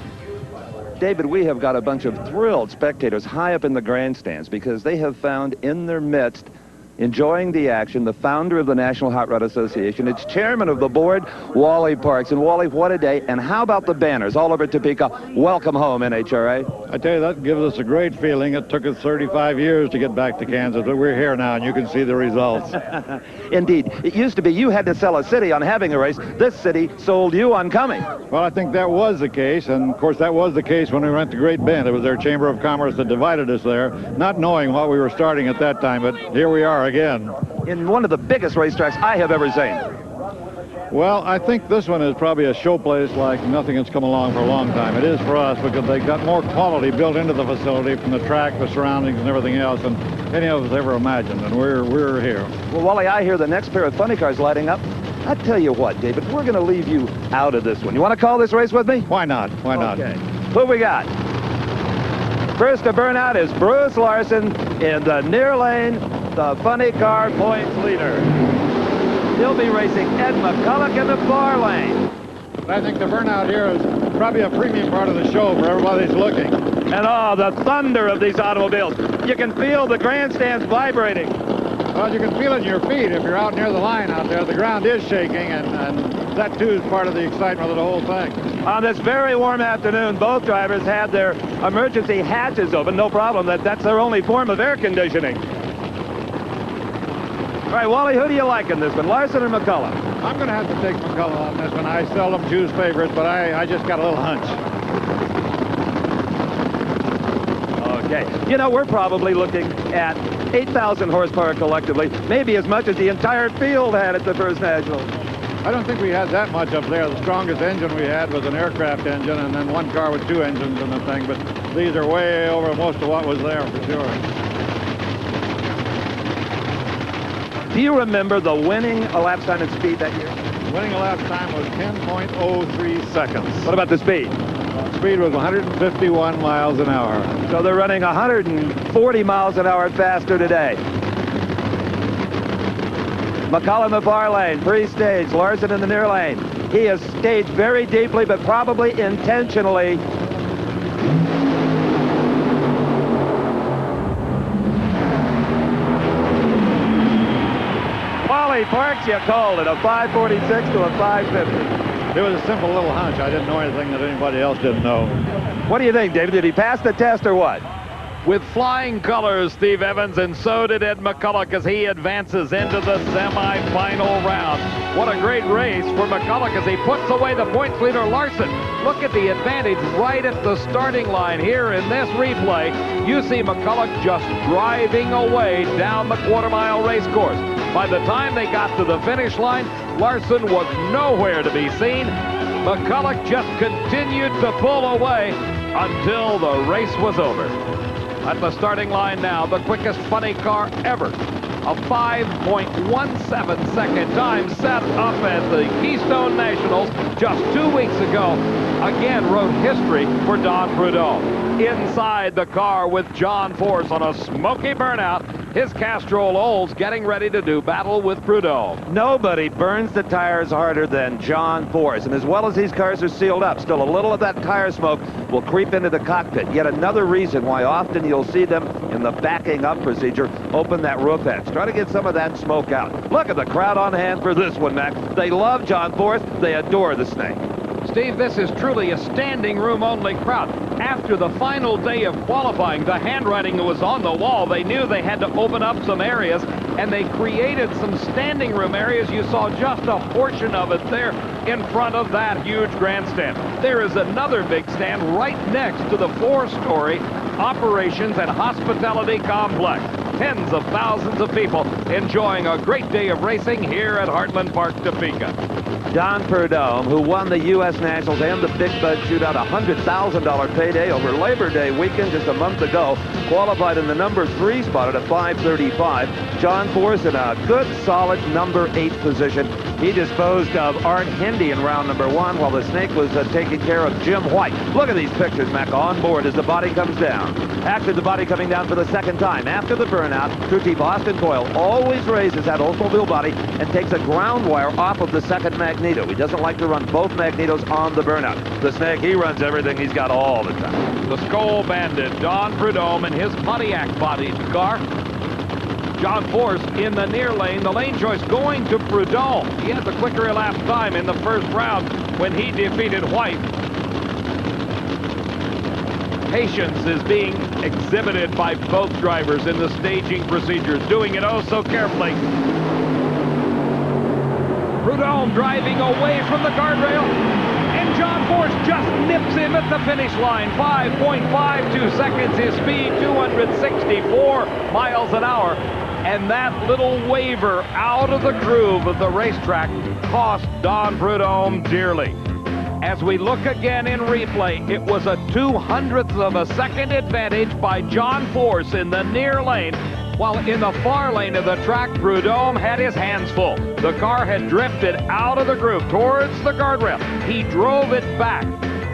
David, we have got a bunch of thrilled spectators high up in the grandstands because they have found in their midst, enjoying the action, the founder of the National Hot Rod Association. It's chairman of the board, Wally Parks. And Wally, what a day. And how about the banners all over Topeka? Welcome home, NHRA. I tell you, that gives us a great feeling. It took us 35 years to get back to Kansas, but we're here now, and you can see the results. Indeed. It used to be you had to sell a city on having a race. This city sold you on coming. Well, I think that was the case, and of course that was the case when we went to Great Bend. It was their Chamber of Commerce that divided us there, not knowing what we were starting at that time, but here we are again. In one of the biggest racetracks I have ever seen. Well, I think this one is probably a show place like nothing that's come along for a long time. It is for us because they got more quality built into the facility from the track, the surroundings, and everything else than any of us ever imagined, and we're here. Well, Wally, I hear the next pair of funny cars lighting up. I tell you what, David, we're going to leave you out of this one. You want to call this race with me? Why not? Why not? Okay. Who we got? First to burn out is Bruce Larson in the near lane, the funny car points leader. He'll be racing Ed McCulloch in the far lane. I think the burnout here is probably a premium part of the show for everybody that's looking. And oh, the thunder of these automobiles. You can feel the grandstands vibrating. Well, you can feel it in your feet if you're out near the line out there. The ground is shaking, and that, too, is part of the excitement of the whole thing. On this very warm afternoon, both drivers had their emergency hatches open. No problem. That's their only form of air conditioning. All right, Wally, who do you like in this one, Larson or McCulloch? I'm going to have to take McCulloch on this one. I seldom choose favorites, but I just got a little hunch. Okay. You know, we're probably looking at 8,000 horsepower collectively, maybe as much as the entire field had at the First National. I don't think we had that much up there. The strongest engine we had was an aircraft engine, and then one car with 2 engines in the thing, but these are way over most of what was there for sure. Do you remember the winning elapsed time and speed that year? Winning elapsed time was 10.03 seconds. What about the speed? Speed was 151 miles an hour. So they're running 140 miles an hour faster today. McCulloch in the far lane, pre-stage. Larson in the near lane. He is staged very deeply, but probably intentionally. Wally Parks, you called it, a 546 to a 550. It was a simple little hunch. I didn't know anything that anybody else didn't know. What do you think, David? Did he pass the test or what? with flying colors, Steve Evans, and so did Ed McCulloch as he advances into the semifinal round. What a great race for McCulloch as he puts away the points leader Larson. Look at the advantage right at the starting line here in this replay. You see McCulloch just driving away down the quarter-mile race course. By the time they got to the finish line, Larson was nowhere to be seen. McCulloch just continued to pull away until the race was over. At the starting line now, the quickest funny car ever. A 5.17 second time set up at the Keystone Nationals just 2 weeks ago. Again, wrote history for Don Prudhomme. Inside the car with John Force on a smoky burnout, his Castrol Olds getting ready to do battle with Prudhomme. Nobody burns the tires harder than John Force, and as well as these cars are sealed up, still a little of that tire smoke will creep into the cockpit. Yet another reason why often you'll see them in the backing up procedure open that roof hatch. Try to get some of that smoke out. Look at the crowd on hand for this one, Mac. They love John Force. They adore the snake. Steve, this is truly a standing room only crowd. After the final day of qualifying, the handwriting was on the wall. They knew they had to open up some areas, and they created some standing room areas. You saw just a portion of it there in front of that huge grandstand. There is another big stand right next to the 4-story operations and hospitality complex. Tens of thousands of people enjoying a great day of racing here at Heartland Park, Topeka. Don Prudhomme, who won the U.S. Nationals and the Big Bud Shootout, $100,000 payday over Labor Day weekend just a month ago, qualified in the number 3 spot at a 5:35. John Force in a good, solid number 8 position. He disposed of Art Hendy in round number 1 while the snake was taking care of Jim White. Look at these pictures, Mac, on board as the body comes down. After the body coming down for the second time, after the burnout, crew chief Austin Coyle always raises that Oldsmobile body and takes a ground wire off of the second magneto. He doesn't like to run both magnetos on the burnout. The snake, he runs everything he's got all the time. The Skull Bandit, Don Prudhomme, in his Pontiac bodied car. John Force in the near lane. The lane choice going to Prudhomme. He had the quicker elapsed time in the first round when he defeated White. Patience is being exhibited by both drivers in the staging procedures, doing it oh so carefully. Prudhomme driving away from the guardrail, and John Force just nips him at the finish line. 5.52 seconds, his speed, 264 miles an hour. And that little waver out of the groove of the racetrack cost Don Prudhomme dearly. As we look again in replay, it was a 200th of a second advantage by John Force in the near lane, while in the far lane of the track, Prudhomme had his hands full. The car had drifted out of the groove towards the guardrail. He drove it back,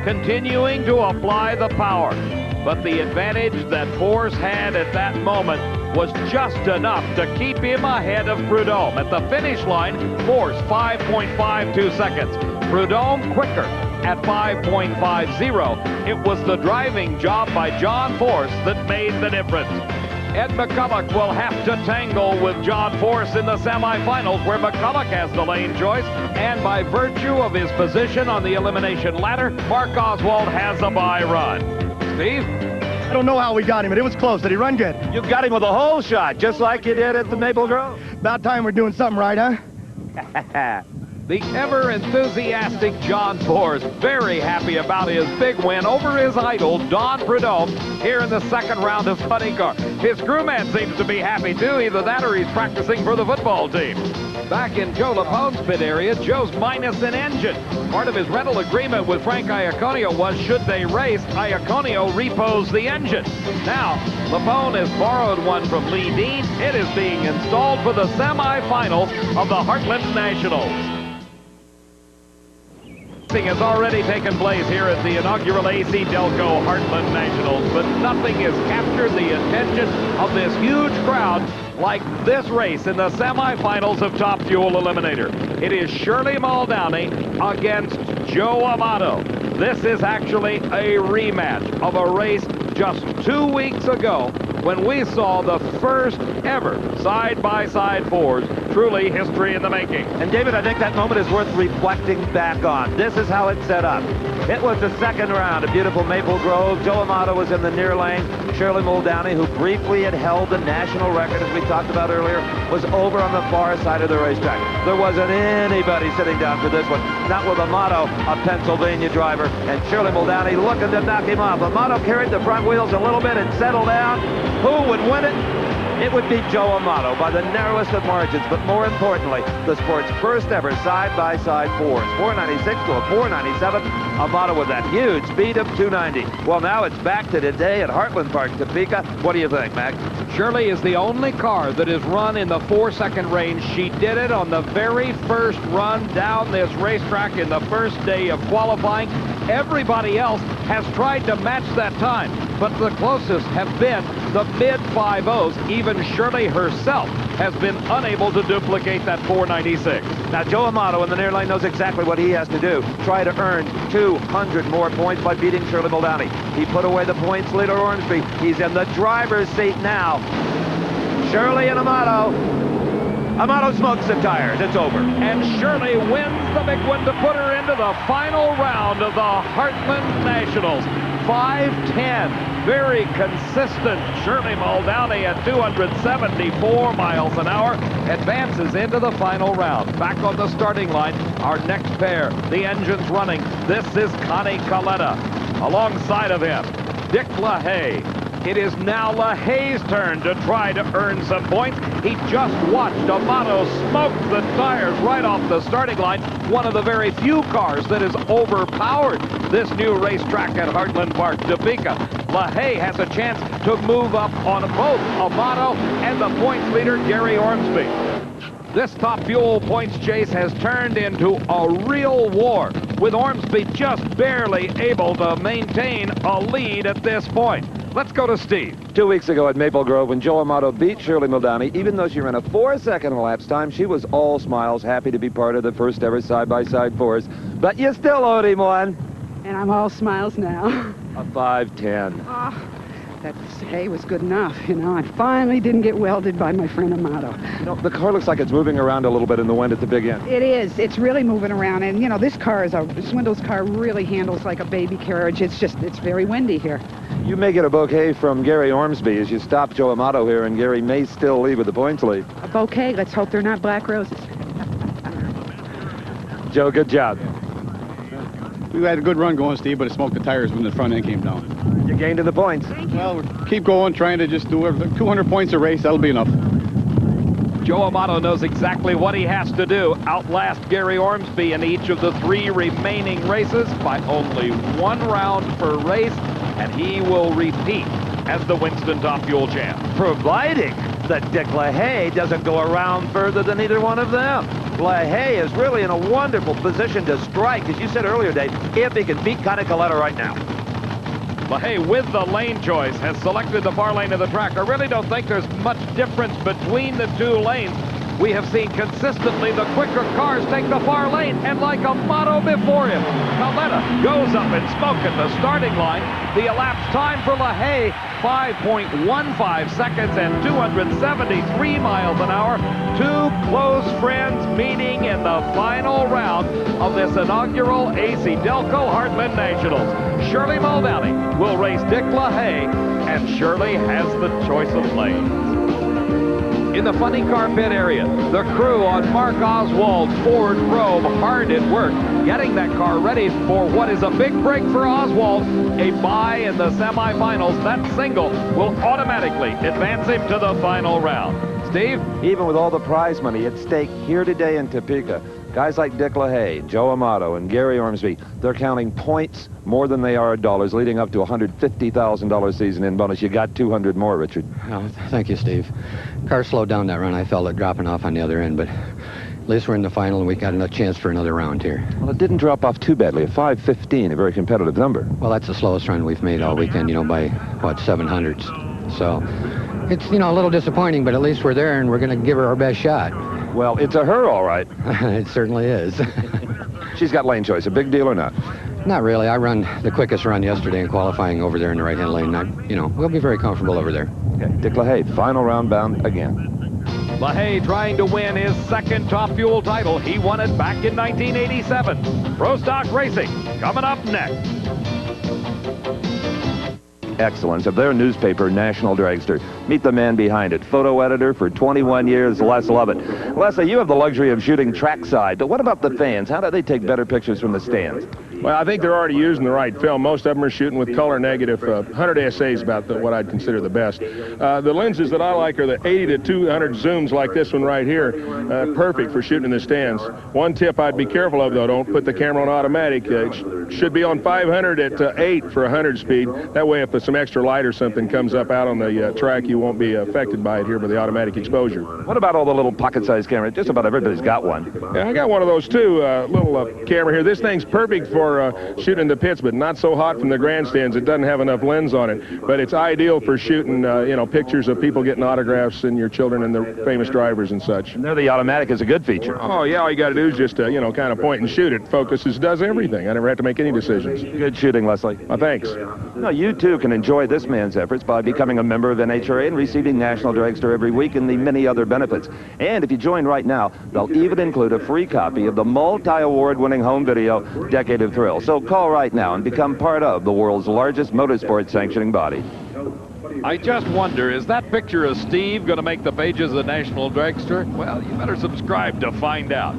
continuing to apply the power. But the advantage that Force had at that moment was just enough to keep him ahead of Prudhomme. At the finish line, Force 5.52 seconds. Prudhomme quicker at 5.50. It was the driving job by John Force that made the difference. Ed McCulloch will have to tangle with John Force in the semifinals, where McCulloch has the lane choice, and by virtue of his position on the elimination ladder, Mark Oswald has a bye run. Steve? I don't know how we got him, but it was close. Did he run good? You got him with a hole shot, just like you did at the Maple Grove. About time we're doing something right, huh? The ever-enthusiastic John Force, very happy about his big win over his idol, Don Prudhomme, here in the second round of Funny Car. His crewman seems to be happy, too. Either that or he's practicing for the football team. Back in Joe Lapone's pit area, Joe's minus an engine. Part of his rental agreement with Frank Iaconio was, should they race, Iaconio repose the engine. Now, Lapone has borrowed one from Lee Dean. It is being installed for the semifinals of the Heartland Nationals. Has already taken place here at the inaugural AC Delco Heartland Nationals, but nothing has captured the attention of this huge crowd like this race in the semifinals of Top Fuel Eliminator. It is Shirley Muldowney against Joe Amato. This is actually a rematch of a race just 2 weeks ago when we saw the first ever side-by-side fours. Truly history in the making. And David, I think that moment is worth reflecting back on. This is how it's set up. It was the second round, a beautiful Maple Grove. Joe Amato was in the near lane. Shirley Muldowney, who briefly had held the national record, as we talked about earlier, was over on the far side of the racetrack. There wasn't anybody sitting down for this one. Not with Amato, a Pennsylvania driver, and Shirley Muldowney looking to knock him off. Amato carried the front wheels a little bit and settled down. Who would win it? It would be Joe Amato by the narrowest of margins, but more importantly, the sport's first ever side-by-side fours. 496 to a 497. Amato with that huge speed of 290. Well, now it's back to today at Heartland Park, Topeka. What do you think, Mac? Shirley is the only car that is run in the 4-second range. She did it on the very first run down this racetrack in the first day of qualifying. Everybody else has tried to match that time, but the closest have been the mid-5.0s. Even Shirley herself has been unable to duplicate that 496. Now, Joe Amato in the near lane knows exactly what he has to do. Try to earn 200 more points by beating Shirley Muldowney. He put away the points leader, Ormsby. He's in the driver's seat now. Shirley and Amato. Amato smokes the tires. It's over. And Shirley wins the big one to put her into the final round of the Heartland Nationals. 5:10. Very consistent. Shirley Muldowney at 274 miles an hour advances into the final round. Back on the starting line, our next pair. The engine's running. This is Connie Coletta. Alongside of him, Dick LaHaye. It is now LaHaye's turn to try to earn some points. He just watched Amato smoke the tires right off the starting line. One of the very few cars that has overpowered this new racetrack at Heartland Park, Topeka. LaHaye has a chance to move up on both Amato and the points leader, Gary Ormsby. This top fuel points chase has turned into a real war, with Ormsby just barely able to maintain a lead at this point. Let's go to Steve. 2 weeks ago at Maple Grove, when Joe Amato beat Shirley Muldowney, even though she ran a 4-second elapsed time, she was all smiles, happy to be part of the first ever side-by-side fours. But you still owed him one. And I'm all smiles now. A 5:10. Oh, that hay was good enough, you know. I finally didn't get welded by my friend Amato. You know, the car looks like it's moving around a little bit in the wind at the big end. It is. It's really moving around. And, you know, this Swindle's car really handles like a baby carriage. It's very windy here. You may get a bouquet from Gary Ormsby as you stop Joe Amato here, and Gary may still lead with the points lead. A bouquet? Let's hope they're not black roses. Joe, good job. We had a good run going, Steve, but it smoked the tires when the front end came down. You gained in the points. Well, we'll keep going, trying to just do everything. 200 points a race, that'll be enough. Joe Amato knows exactly what he has to do. Outlast Gary Ormsby in each of the 3 remaining races by only 1 round per race, and he will repeat as the Winston Top Fuel champ. Providing that Dick LaHaye doesn't go around further than either one of them. LaHaye is really in a wonderful position to strike, as you said earlier, Dave, if he can beat Connie Coletta right now. LaHaye, with the lane choice, has selected the far lane of the track. I really don't think there's much difference between the 2 lanes. We have seen consistently the quicker cars take the far lane, and like Amato before him, Coletta goes up in smoke at the starting line. The elapsed time for LaHaye, 5.15 seconds and 273 miles an hour. 2 close friends meeting in the final round of this inaugural AC Delco Heartland Nationals. Shirley Muldowney will race Dick LaHaye, and Shirley has the choice of lanes. In the funny car pit area, the crew on Mark Oswald's Ford Probe hard at work, getting that car ready for what is a big break for Oswald. A bye in the semifinals. That single will automatically advance him to the final round. Steve? Even with all the prize money at stake here today in Topeka, guys like Dick LaHaye, Joe Amato, and Gary Ormsby, they're counting points more than they are dollars, leading up to a $150,000 season in bonus. You got 200 more, Richard. Oh, thank you, Steve. Car slowed down that run. I felt it dropping off on the other end, but at least we're in the final and we got enough chance for another round here. Well, it didn't drop off too badly. A 5:15, a very competitive number. Well, that's the slowest run we've made all weekend, you know, by, what, 700s. So it's, you know, a little disappointing, but at least we're there and we're going to give her our best shot. Well, it's a her, all right. It certainly is. She's got lane choice. A big deal or not? Not really. I run the quickest run yesterday in qualifying over there in the right-hand lane. You know, we'll be very comfortable over there. Okay, Dick LaHaye, final round bound again. LaHaye trying to win his second Top Fuel title. He won it back in 1987. Pro Stock Racing coming up next. Excellence of their newspaper, National Dragster. Meet the man behind it, photo editor for 21 years, Les Lovett. Leslie, you have the luxury of shooting trackside, but what about the fans? How do they take better pictures from the stands? Well, I think they're already using the right film. Most of them are shooting with color negative. 100 SA is about what I'd consider the best. The lenses that I like are the 80 to 200 zooms like this one right here. Perfect for shooting in the stands. One tip I'd be careful of, though, don't put the camera on automatic. It should be on 500 at 8 for 100 speed. That way, if some extra light or something comes up out on the track, you won't be affected by it here by the automatic exposure. What about all the little pocket-sized cameras? Just about everybody's got one. Yeah, I got one of those too. Little camera here. This thing's perfect for shooting in the pits, but not so hot from the grandstands. It doesn't have enough lens on it, but it's ideal for shooting, pictures of people getting autographs and your children and the famous drivers and such. And there, the automatic is a good feature. Oh yeah, all you got to do is just kind of point and shoot. It focuses, does everything. I never have to make any decisions. Good shooting, Leslie. Thanks. Now, you too can enjoy this man's efforts by becoming a member of NHRA and receiving National Dragster every week and the many other benefits. And if you join right now, they'll even include a free copy of the multi-award-winning home video, Decade of Thrill. So call right now and become part of the world's largest motorsport sanctioning body. I just wonder, is that picture of Steve going to make the pages of the National Dragster? Well, you better subscribe to find out.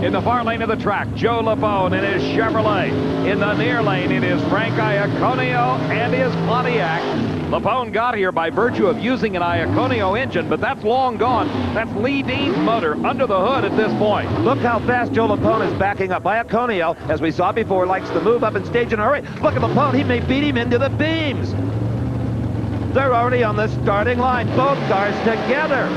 In the far lane of the track, Joe Lapone in his Chevrolet. In the near lane, it is Frank Iaconio and his Pontiac. Lapone got here by virtue of using an Iaconio engine, but that's long gone. That's Lee Dean's motor under the hood at this point. Look how fast Joe Lapone is backing up. Iaconio, as we saw before, likes to move up and stage in a hurry. Look at Lapone. He may beat him into the beams. They're already on the starting line, both cars together.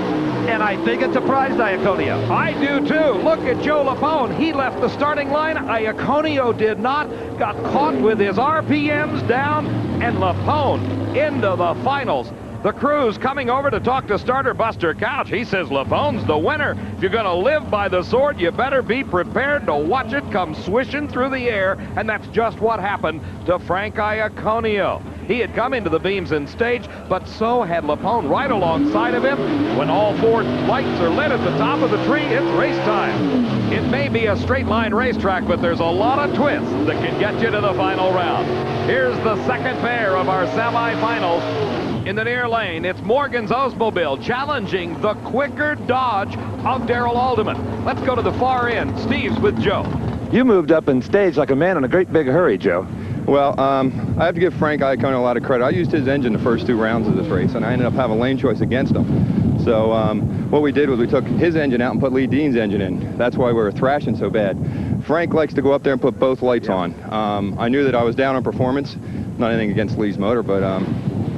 And I think it surprised Iaconio. I do too. Look at Joe Lapone. He left the starting line. Iaconio did not. Got caught with his RPMs down, and Lapone into the finals. The crew's coming over to talk to starter Buster Couch. He says Lapone's the winner. If you're going to live by the sword, you better be prepared to watch it come swishing through the air. And that's just what happened to Frank Iaconio. He had come into the beams in stage, but so had Lapone right alongside of him. When all four lights are lit at the top of the tree, it's race time. It may be a straight line racetrack, but there's a lot of twists that can get you to the final round. Here's the second pair of our semifinals. In the near lane, it's Morgan's Oldsmobile challenging the quicker Dodge of Darrell Alderman. Let's go to the far end. Steve's with Joe. You moved up in stage like a man in a great big hurry, Joe. Well, I have to give Frank Iaconio a lot of credit. I used his engine the first 2 rounds of this race, and I ended up having lane choice against him. So what we did was we took his engine out and put Lee Dean's engine in. That's why we were thrashing so bad. Frank likes to go up there and put both lights on. I knew that I was down on performance. Not anything against Lee's motor, but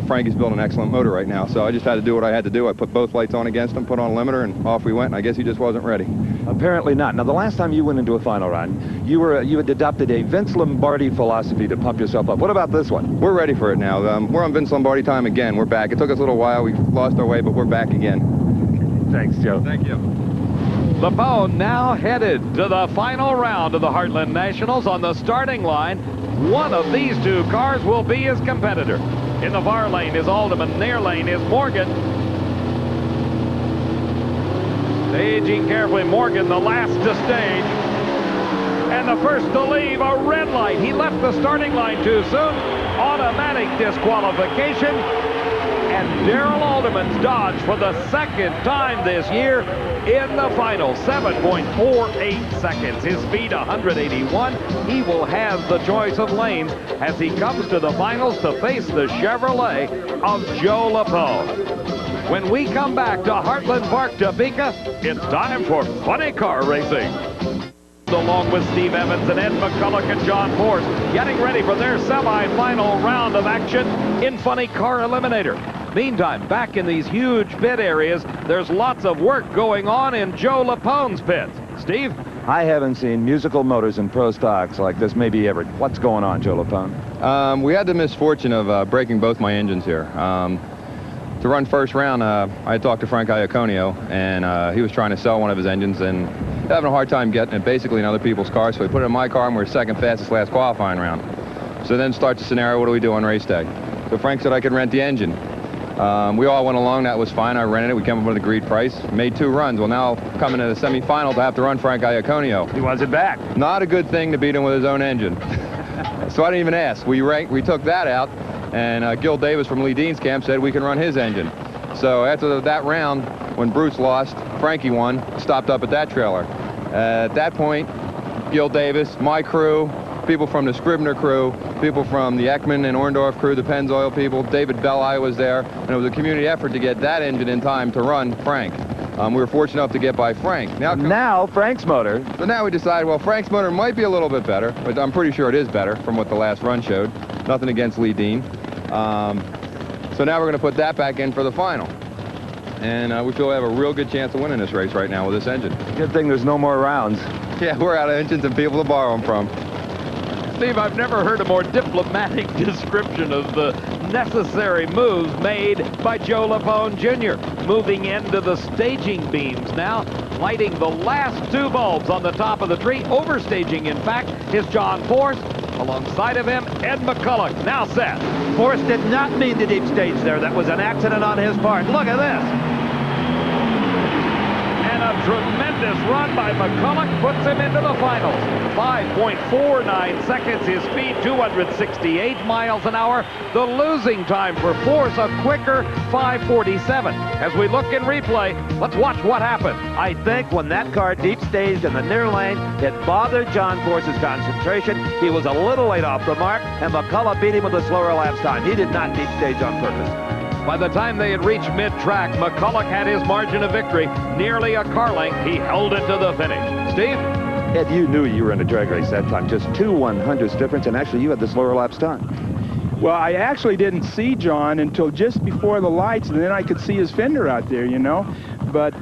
Frankie's built an excellent motor right now, so I just had to do what I had to do. I put both lights on against him, put on a limiter, and off we went, and I guess he just wasn't ready. Apparently not. Now, the last time you went into a final round, you had adopted a Vince Lombardi philosophy to pump yourself up. What about this one? We're ready for it now. We're on Vince Lombardi time again. We're back. It took us a little while. We lost our way, but we're back again. Thanks, Joe. Thank you. Lapone now headed to the final round of the Heartland Nationals on the starting line. One of these 2 cars will be his competitor. In the far lane is Alderman, near lane is Morgan. Staging carefully, Morgan the last to stage. And the first to leave, a red light. He left the starting line too soon. Automatic disqualification. And Darrell Alderman's Dodge for the second time this year in the final. 7.48 seconds. His speed 181. He will have the choice of lanes as he comes to the finals to face the Chevrolet of Joe Lapone. When we come back to Heartland Park, Topeka, it's time for funny car racing. Along with Steve Evans and Ed McCulloch and John Force, getting ready for their semi-final round of action in Funny Car Eliminator. Meantime, back in these huge pit areas, there's lots of work going on in Joe Lapone's pits. Steve? I haven't seen musical motors in pro stocks like this maybe ever. What's going on, Joe Lapone? We had the misfortune of breaking both my engines here. To run first round, I talked to Frank Iaconio, and he was trying to sell one of his engines and having a hard time getting it basically in other people's cars, so he put it in my car, and we were second fastest last qualifying round. So then starts the scenario, what do we do on race day? So Frank said I could rent the engine. We all went along. That was fine. I rented it. We came up with an agreed price. Made 2 runs. Well, now coming to the semifinal to have to run Frank Iaconio. He wants it back. Not a good thing to beat him with his own engine. So I didn't even ask. We took that out, and Gil Davis from Lee Dean's camp said we can run his engine. So after that round, when Bruce lost, Frankie won, stopped up at that trailer. At that point, Gil Davis, my crew, people from the Scribner crew, people from the Ekman and Orndorff crew, the Pennzoil people, David Belli was there, and it was a community effort to get that engine in time to run Frank. We were fortunate enough to get by Frank. Now Frank's motor. So now we decided, well, Frank's motor might be a little bit better, but I'm pretty sure it is better from what the last run showed. Nothing against Lee Dean. So now we're going to put that back in for the final. And we feel we have a real good chance of winning this race right now with this engine. Good thing there's no more rounds. Yeah, we're out of engines and people to borrow them from. Steve, I've never heard a more diplomatic description of the necessary moves made by Joe Lapone Jr. Moving into the staging beams now, lighting the last 2 bulbs on the top of the tree. Overstaging, in fact, is John Force. Alongside of him, Ed McCulloch, now set. Force did not mean to deep stage there. That was an accident on his part. Look at this. And a tremendous run by McCulloch puts him into the finals. 5.49 seconds, his speed 268 miles an hour. The losing time for Force, a quicker 5:47. As we look in replay, let's watch what happened. I think when that car deep staged in the near lane, it bothered John Force's concentration. He was a little late off the mark, and McCulloch beat him with a slower elapsed time. He did not deep stage on purpose. By the time they had reached mid-track, McCulloch had his margin of victory, nearly a car length. He held it to the finish. Steve? Ed, you knew you were in a drag race that time. Just 2 1/100ths difference, and actually you had the slower elapsed time. Well, I actually didn't see John until just before the lights, and then I could see his fender out there, you know. But,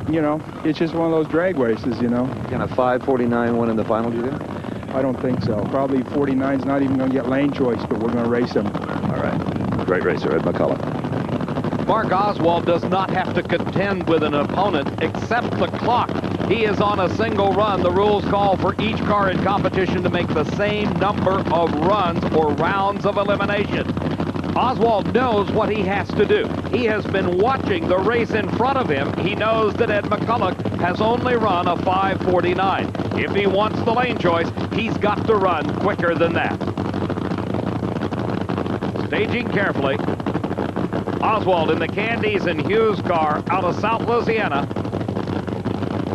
you know, it's just one of those drag races, you know. Can a 5:49 win in the final, do you think? I don't think so. Probably 49's not even going to get lane choice, but we're going to race him. All right. Great racer, Ed McCulloch. Mark Oswald does not have to contend with an opponent except the clock. He is on a single run. The rules call for each car in competition to make the same number of runs or rounds of elimination. Oswald knows what he has to do. He has been watching the race in front of him. He knows that Ed McCulloch has only run a 5:49. If he wants the lane choice, he's got to run quicker than that. Staging carefully. Oswald in the Candies and Hughes car out of South Louisiana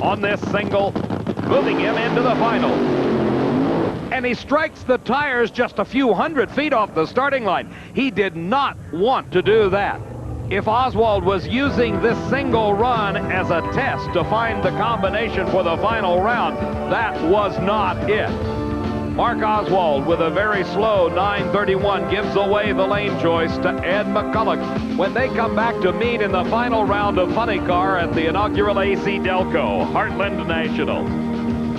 on this single, moving him into the final. And he strikes the tires just a few 100 feet off the starting line. He did not want to do that. If Oswald was using this single run as a test to find the combination for the final round, that was not it. Mark Oswald with a very slow 9:31 gives away the lane choice to Ed McCulloch when they come back to meet in the final round of Funny Car at the inaugural AC Delco Heartland Nationals.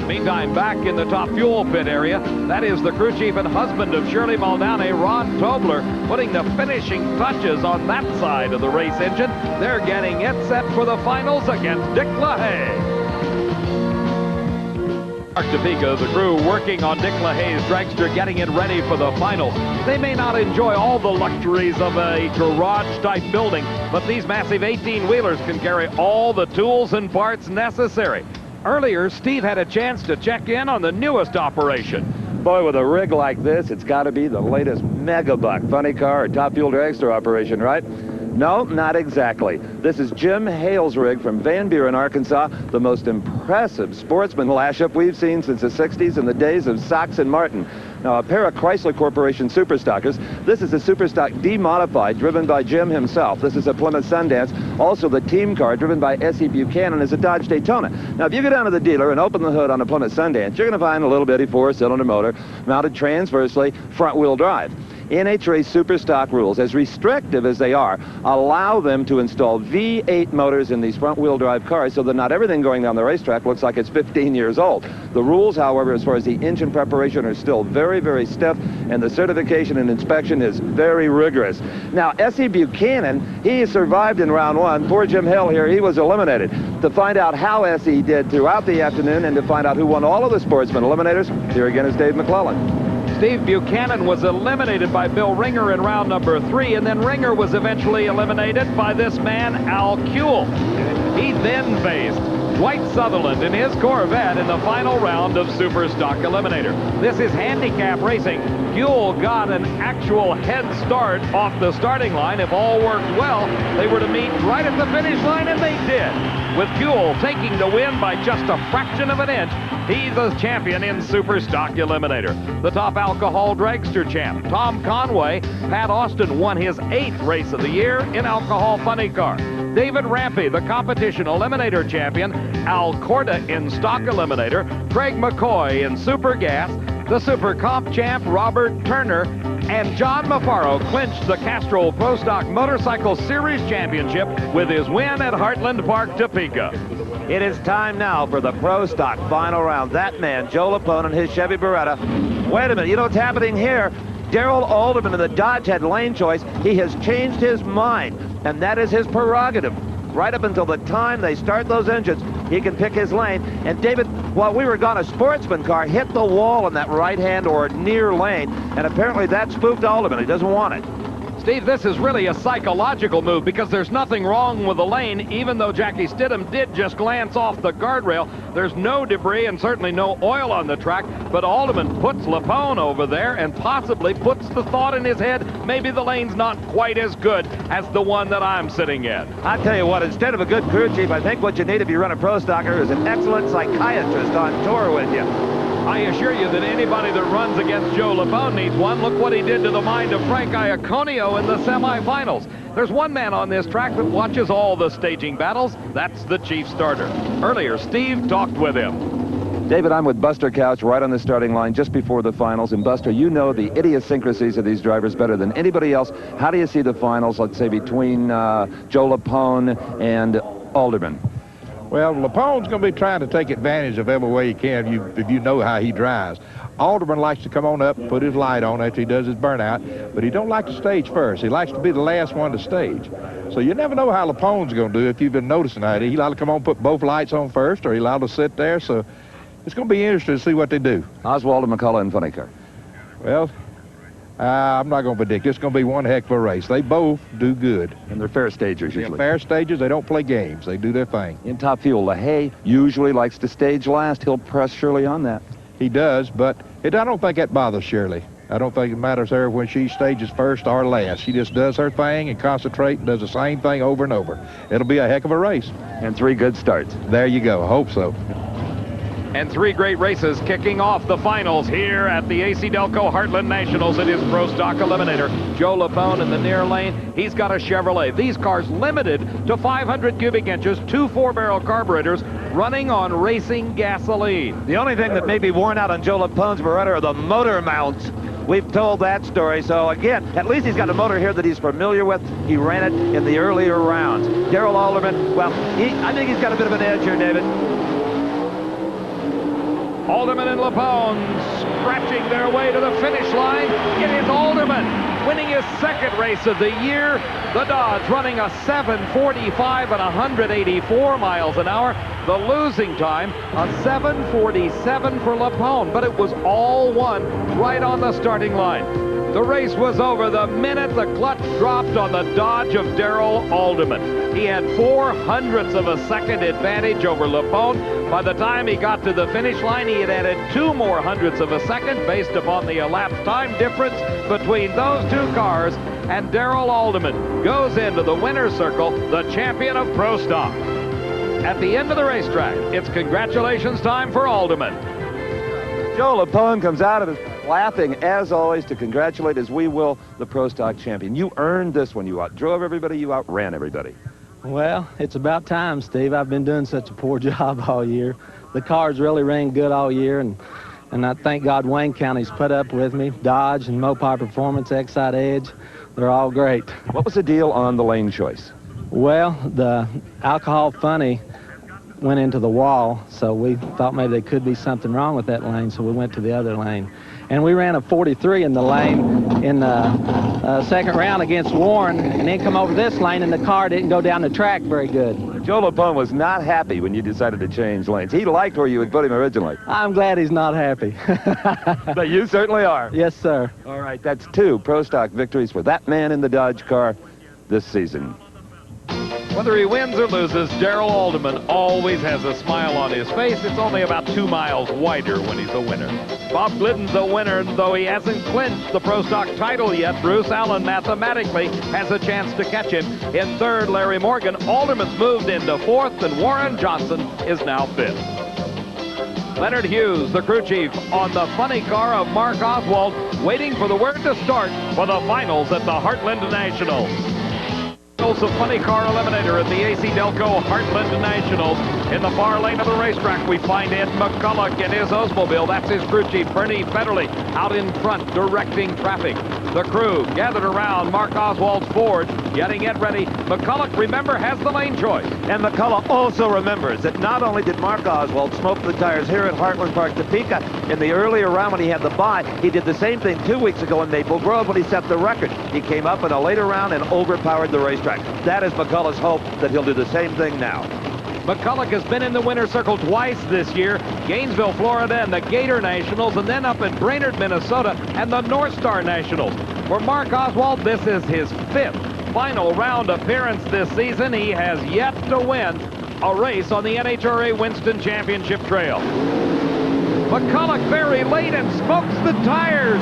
Meantime, back in the top fuel pit area, that is the crew chief and husband of Shirley Muldowney, Ron Tobler, putting the finishing touches on that side of the race engine. They're getting it set for the finals against Dick LaHaye. Mark Topeka, the crew working on Dick LaHaye's dragster, getting it ready for the finals. They may not enjoy all the luxuries of a garage-type building, but these massive 18-wheelers can carry all the tools and parts necessary. Earlier, Steve had a chance to check in on the newest operation. Boy, with a rig like this, it's got to be the latest megabuck funny car or top fuel dragster operation, right? No, not exactly. This is Jim Hale's rig from Van Buren, Arkansas, the most impressive sportsman lash-up we've seen since the 60s and the days of Sox and Martin. Now, a pair of Chrysler Corporation Superstockers. This is a Superstock D-modified, driven by Jim himself. This is a Plymouth Sundance. Also, the team car, driven by S.E. Buchanan, is a Dodge Daytona. Now, if you go down to the dealer and open the hood on a Plymouth Sundance, you're going to find a little bitty 4-cylinder motor mounted transversely, front-wheel drive. NHRA Superstock rules, as restrictive as they are, allow them to install V8 motors in these front-wheel drive cars so that not everything going down the racetrack looks like it's 15 years old. The rules, however, as far as the engine preparation are still very, very stiff, and the certification and inspection is very rigorous. Now, S.E. Buchanan, he survived in round one. Poor Jim Hill here, he was eliminated. To find out how S.E. did throughout the afternoon and to find out who won all of the sportsman eliminators, here again is Dave McClellan. Steve Buchanan was eliminated by Bill Ringer in round number 3, and then Ringer was eventually eliminated by this man, Al Kuehl. He then faced Dwight Sutherland in his Corvette in the final round of Super Stock Eliminator. This is handicap racing. Kuehl got an actual head start off the starting line. If all worked well, they were to meet right at the finish line, and they did. With Kuehl taking the win by just a fraction of an inch, he's the champion in Super Stock Eliminator. The top alcohol dragster champ, Tom Conway, Pat Austin won his 8th race of the year in alcohol funny car. David Rampy, the competition eliminator champion, Al Corda in stock eliminator, Craig McCoy in super gas, the super comp champ Robert Turner, and John Mafaro clinched the Castrol Pro Stock Motorcycle Series Championship with his win at Heartland Park, Topeka. It is time now for the Pro Stock final round. That man, Joe Lapone, and his Chevy Beretta. Wait a minute, you know what's happening here? Darrell Alderman in the Dodge had lane choice. He has changed his mind, and that is his prerogative. Right up until the time they start those engines, he can pick his lane. And David, while we were gone, a Sportsman car hit the wall in that right-hand or near lane, and apparently that spooked Alderman. He doesn't want it. Steve, this is really a psychological move because there's nothing wrong with the lane, even though Jackie Stidham did just glance off the guardrail. There's no debris and certainly no oil on the track, but Alderman puts Lapone over there and possibly puts the thought in his head, maybe the lane's not quite as good as the one that I'm sitting in. I tell you what, instead of a good crew chief, I think what you need if you run a Pro Stocker is an excellent psychiatrist on tour with you. I assure you that anybody that runs against Joe Lapone needs one. Look what he did to the mind of Frank Iaconio in the semifinals. There's one man on this track that watches all the staging battles. That's the chief starter. Earlier, Steve talked with him. David, I'm with Buster Couch right on the starting line just before the finals. And Buster, you know the idiosyncrasies of these drivers better than anybody else. How do you see the finals, let's say, between Joe Lapone and Alderman? Well, Lapone's going to be trying to take advantage of every way he can if you know how he drives. Alderman likes to come on up and put his light on after he does his burnout, but he don't like to stage first. He likes to be the last one to stage. So you never know how Lapone's going to do if you've been noticing that. He allowed to come on and put both lights on first, or he allowed to sit there. So it's going to be interesting to see what they do. Oswald and McCullough in funny car. Well, I'm not going to predict. It's going to be one heck of a race. They both do good. And they're fair stagers usually. Fair stagers. They don't play games. They do their thing. In Top Fuel, LaHaye usually likes to stage last. He'll press Shirley on that. He does, but I don't think that bothers Shirley. I don't think it matters her when she stages first or last. She just does her thing and concentrates and does the same thing over and over. It'll be a heck of a race. And 3 good starts. There you go. Hope so. And 3 great races kicking off the finals here at the AC Delco Heartland Nationals. It is Pro Stock Eliminator. Joe Lapone in the near lane. He's got a Chevrolet. These cars limited to 500 cubic inches, 2 4-barrel carburetors, running on racing gasoline. The only thing that may be worn out on Joe Lapone's Beretta are the motor mounts. We've told that story, so again, at least he's got a motor here that he's familiar with. He ran it in the earlier rounds. Darrell Alderman, well, I think he's got a bit of an edge here, David. Alderman and Lapone scratching their way to the finish line. It is Alderman winning his 2nd race of the year. The Dodge running a 7:45 at 184 miles an hour. The losing time, a 7:47 for Lapone, but it was all won right on the starting line. The race was over the minute the clutch dropped on the Dodge of Darrell Alderman. He had 0.04 of a second advantage over Lapone. By the time he got to the finish line, he had added 2 more hundredths of a second based upon the elapsed time difference between those 2 cars, and Darrell Alderman goes into the winner's circle, the champion of Pro Stock. At the end of the racetrack, it's congratulations time for Alderman. Joe Lapone comes out of his laughing, as always, to congratulate, as we will, the Pro Stock champion. You earned this one. You outdrove everybody. You outran everybody. Well, it's about time, Steve. I've been doing such a poor job all year. The cars really ran good all year, and I thank God Wayne County's put up with me. Dodge and Mopar Performance, Excite Edge, they're all great. What was the deal on the lane choice? Well, the alcohol funny went into the wall, so we thought maybe there could be something wrong with that lane, so we went to the other lane. And we ran a 43 in the lane in the 2nd round against Warren, and then come over this lane, and the car didn't go down the track very good. Joe Lapone was not happy when you decided to change lanes. He liked where you had put him originally. I'm glad he's not happy. But you certainly are. Yes, sir. All right, that's 2 Pro Stock victories for that man in the Dodge car this season. Whether he wins or loses, Darrell Alderman always has a smile on his face. It's only about 2 miles wider when he's a winner. Bob Glidden's a winner, though he hasn't clinched the Pro Stock title yet. Bruce Allen mathematically has a chance to catch him. In 3rd, Larry Morgan. Alderman's moved into 4th, and Warren Johnson is now 5th. Leonard Hughes, the crew chief, on the funny car of Mark Oswald, waiting for the word to start for the finals at the Heartland Nationals. Also, funny car eliminator at the AC Delco Heartland Nationals. In the far lane of the racetrack, we find Ed McCulloch in his Oldsmobile. That's his crew chief, Bernie Federley, out in front, directing traffic. The crew gathered around Mark Oswald's Ford, getting it ready. McCulloch, remember, has the lane choice. And McCulloch also remembers that not only did Mark Oswald smoke the tires here at Heartland Park, Topeka, in the earlier round when he had the bye, he did the same thing 2 weeks ago in Maple Grove when he set the record. He came up in a later round and overpowered the racetrack. That is McCulloch's hope that he'll do the same thing now. McCulloch has been in the winner's circle twice this year. Gainesville, Florida, and the Gator Nationals, and then up in Brainerd, Minnesota, and the North Star Nationals. For Mark Oswald, this is his 5th final round appearance this season. He has yet to win a race on the NHRA Winston Championship Trail. McCulloch very late and smokes the tires.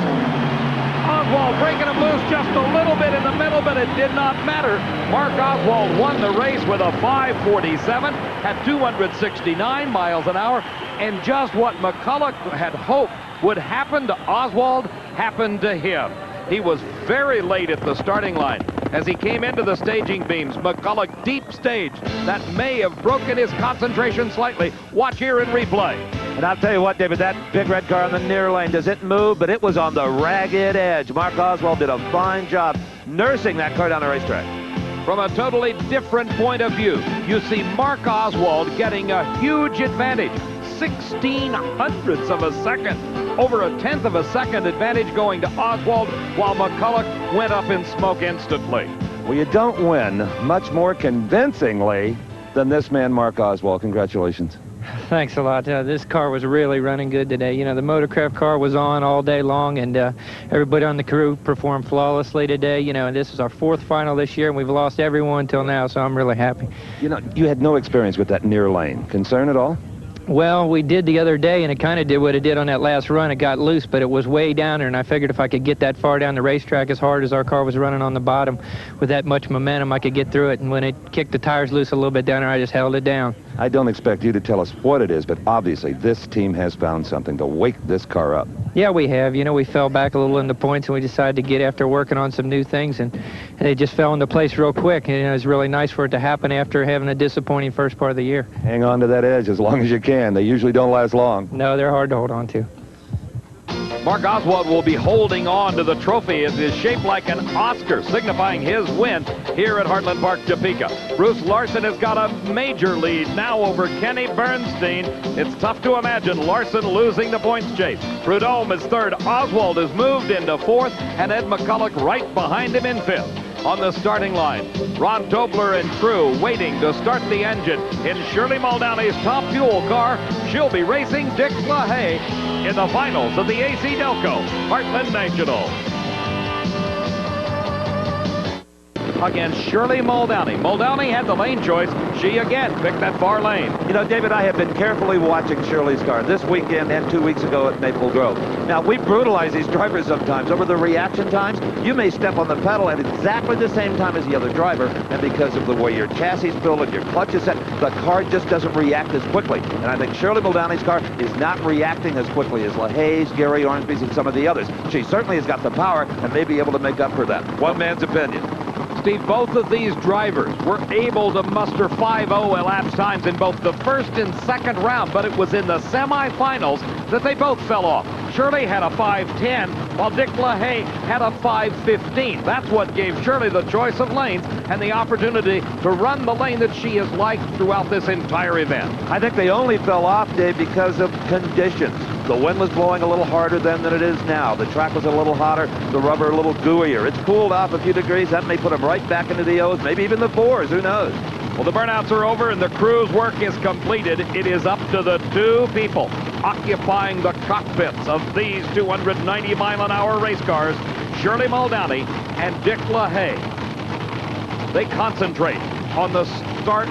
Oswald breaking him loose just a little bit in the middle, but it did not matter. Mark Oswald won the race with a 5:47 at 269 miles an hour, and just what McCulloch had hoped would happen to Oswald happened to him. He was very late at the starting line. As he came into the staging beams, McCulloch deep staged. That may have broken his concentration slightly. Watch here in replay. And I'll tell you what, David, that big red car on the near lane, does it move? But it was on the ragged edge. Mark Oswald did a fine job nursing that car down the racetrack. From a totally different point of view, you see Mark Oswald getting a huge advantage. 16/100ths of a second. Over a 1/10 of a second advantage going to Oswald, while McCulloch went up in smoke instantly. Well, you don't win much more convincingly than this man, Mark Oswald. Congratulations. Thanks a lot. This car was really running good today. You know, the Motorcraft car was on all day long, and everybody on the crew performed flawlessly today. You know, and this is our 4th final this year, and we've lost everyone till now, so I'm really happy. You know, you had no experience with that near lane. Concern at all? Well, we did the other day, and it kind of did what it did on that last run. It got loose, but it was way down there, and I figured if I could get that far down the racetrack as hard as our car was running on the bottom with that much momentum, I could get through it. And when it kicked the tires loose a little bit down there, I just held it down. I don't expect you to tell us what it is, but obviously this team has found something to wake this car up. Yeah, we have. You know, we fell back a little in the points, and we decided to get after working on some new things, and they just fell into place real quick. And, you know, it was really nice for it to happen after having a disappointing first part of the year. Hang on to that edge as long as you can. They usually don't last long. No, they're hard to hold on to. Mark Oswald will be holding on to the trophy. It is shaped like an Oscar, signifying his win here at Heartland Park, Topeka. Bruce Larson has got a major lead now over Kenny Bernstein. It's tough to imagine Larson losing the points chase. Prudhomme is 3rd. Oswald has moved into 4th, and Ed McCulloch right behind him in 5th. On the starting line, Ron Tobler and crew waiting to start the engine. In Shirley Muldowney's top fuel car, she'll be racing Dick LaHaye in the finals of the AC Delco Heartland National. Against Shirley Muldowney. Muldowney had the lane choice. She again picked that far lane. You know, David, I have been carefully watching Shirley's car this weekend and 2 weeks ago at Maple Grove. Now, we brutalize these drivers sometimes over the reaction times. You may step on the pedal at exactly the same time as the other driver, and because of the way your chassis is built and your clutch is set, the car just doesn't react as quickly. And I think Shirley Muldowney's car is not reacting as quickly as LaHaye's, Gary Ormsby's, and some of the others. She certainly has got the power and may be able to make up for that. One man's opinion. Steve, both of these drivers were able to muster 5.0 elapsed times in both the first and second round, but it was in the semifinals that they both fell off. Shirley had a 5.10, while Dick LaHaye had a 5.15. That's what gave Shirley the choice of lanes and the opportunity to run the lane that she has liked throughout this entire event. I think they only fell off, Dave, because of conditions. The wind was blowing a little harder then than it is now. The track was a little hotter, the rubber a little gooier. It's cooled off a few degrees. That may put them right back into the O's, maybe even the 4s, who knows? Well, the burnouts are over and the crew's work is completed. It is up to the two people occupying the cockpits of these 290-mile-an-hour race cars, Shirley Muldowney and Dick LaHaye. They concentrate on the start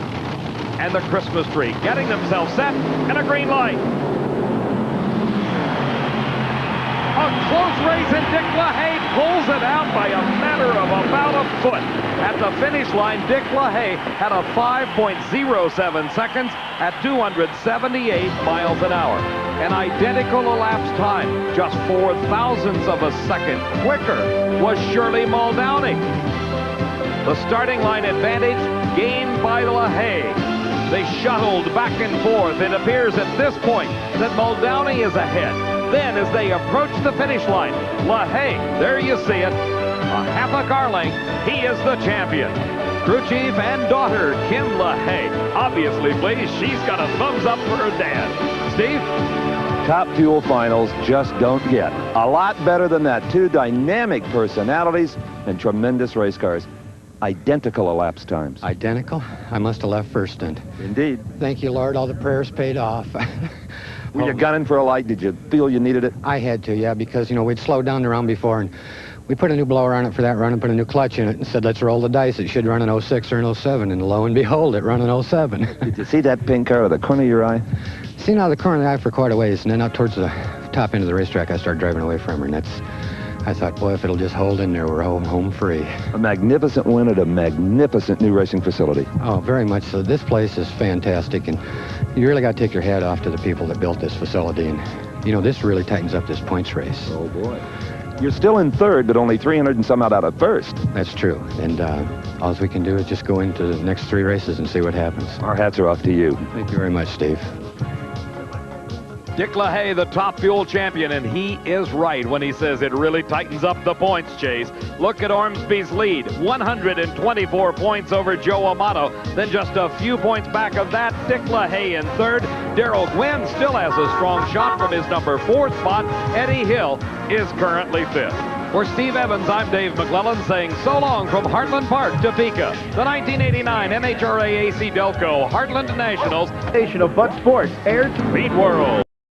and the Christmas tree, getting themselves set and a green light. A close race, and Dick LaHaye pulls it out by a matter of about a foot. At the finish line, Dick LaHaye had a 5.07 seconds at 278 miles an hour. An identical elapsed time, just 0.04 of a second quicker, was Shirley Muldowney. The starting line advantage gained by LaHaye. They shuttled back and forth. It appears at this point that Muldowney is ahead. Then, as they approach the finish line, LaHaye, there you see it, a half a car length, he is the champion. Crew chief and daughter, Kim LaHaye, obviously pleased. She's got a thumbs up for her dad. Steve? Top Fuel finals just don't get a lot better than that. Two dynamic personalities and tremendous race cars. Identical elapsed times. Identical? I must have left first then. Indeed. Thank you, Lord. All the prayers paid off. Were you gunning for a light? Did you feel you needed it? I had to, yeah, because, you know, we'd slowed down the round before, and we put a new blower on it for that run and put a new clutch in it and said, let's roll the dice. It should run in 06 or in 07, and lo and behold, it run in 07. Did you see that pink car with the corner of your eye? Seen out of the corner of the eye for quite a ways, and then out towards the top end of the racetrack, I started driving away from her, and I thought, boy, if it'll just hold in there, we're home free. A magnificent win at a magnificent new racing facility. Oh, very much so. This place is fantastic, and you really got to take your hat off to the people that built this facility. And, you know, this really tightens up this points race. Oh, boy. You're still in third, but only 300 and some out of first. That's true. And all we can do is just go into the next 3 races and see what happens. Our hats are off to you. Thank you very much, Steve. Dick LaHaye, the Top Fuel champion, and he is right when he says it really tightens up the points chase. Look at Ormsby's lead, 124 points over Joe Amato. Then just a few points back of that, Dick LaHaye in third. Darrell Gwynn still has a strong shot from his number 4 spot. Eddie Hill is currently 5th. For Steve Evans, I'm Dave McClellan saying so long from Heartland Park, Topeka. The 1989 NHRA AC Delco Heartland Nationals, station of Bud Sports, aired to Speed World.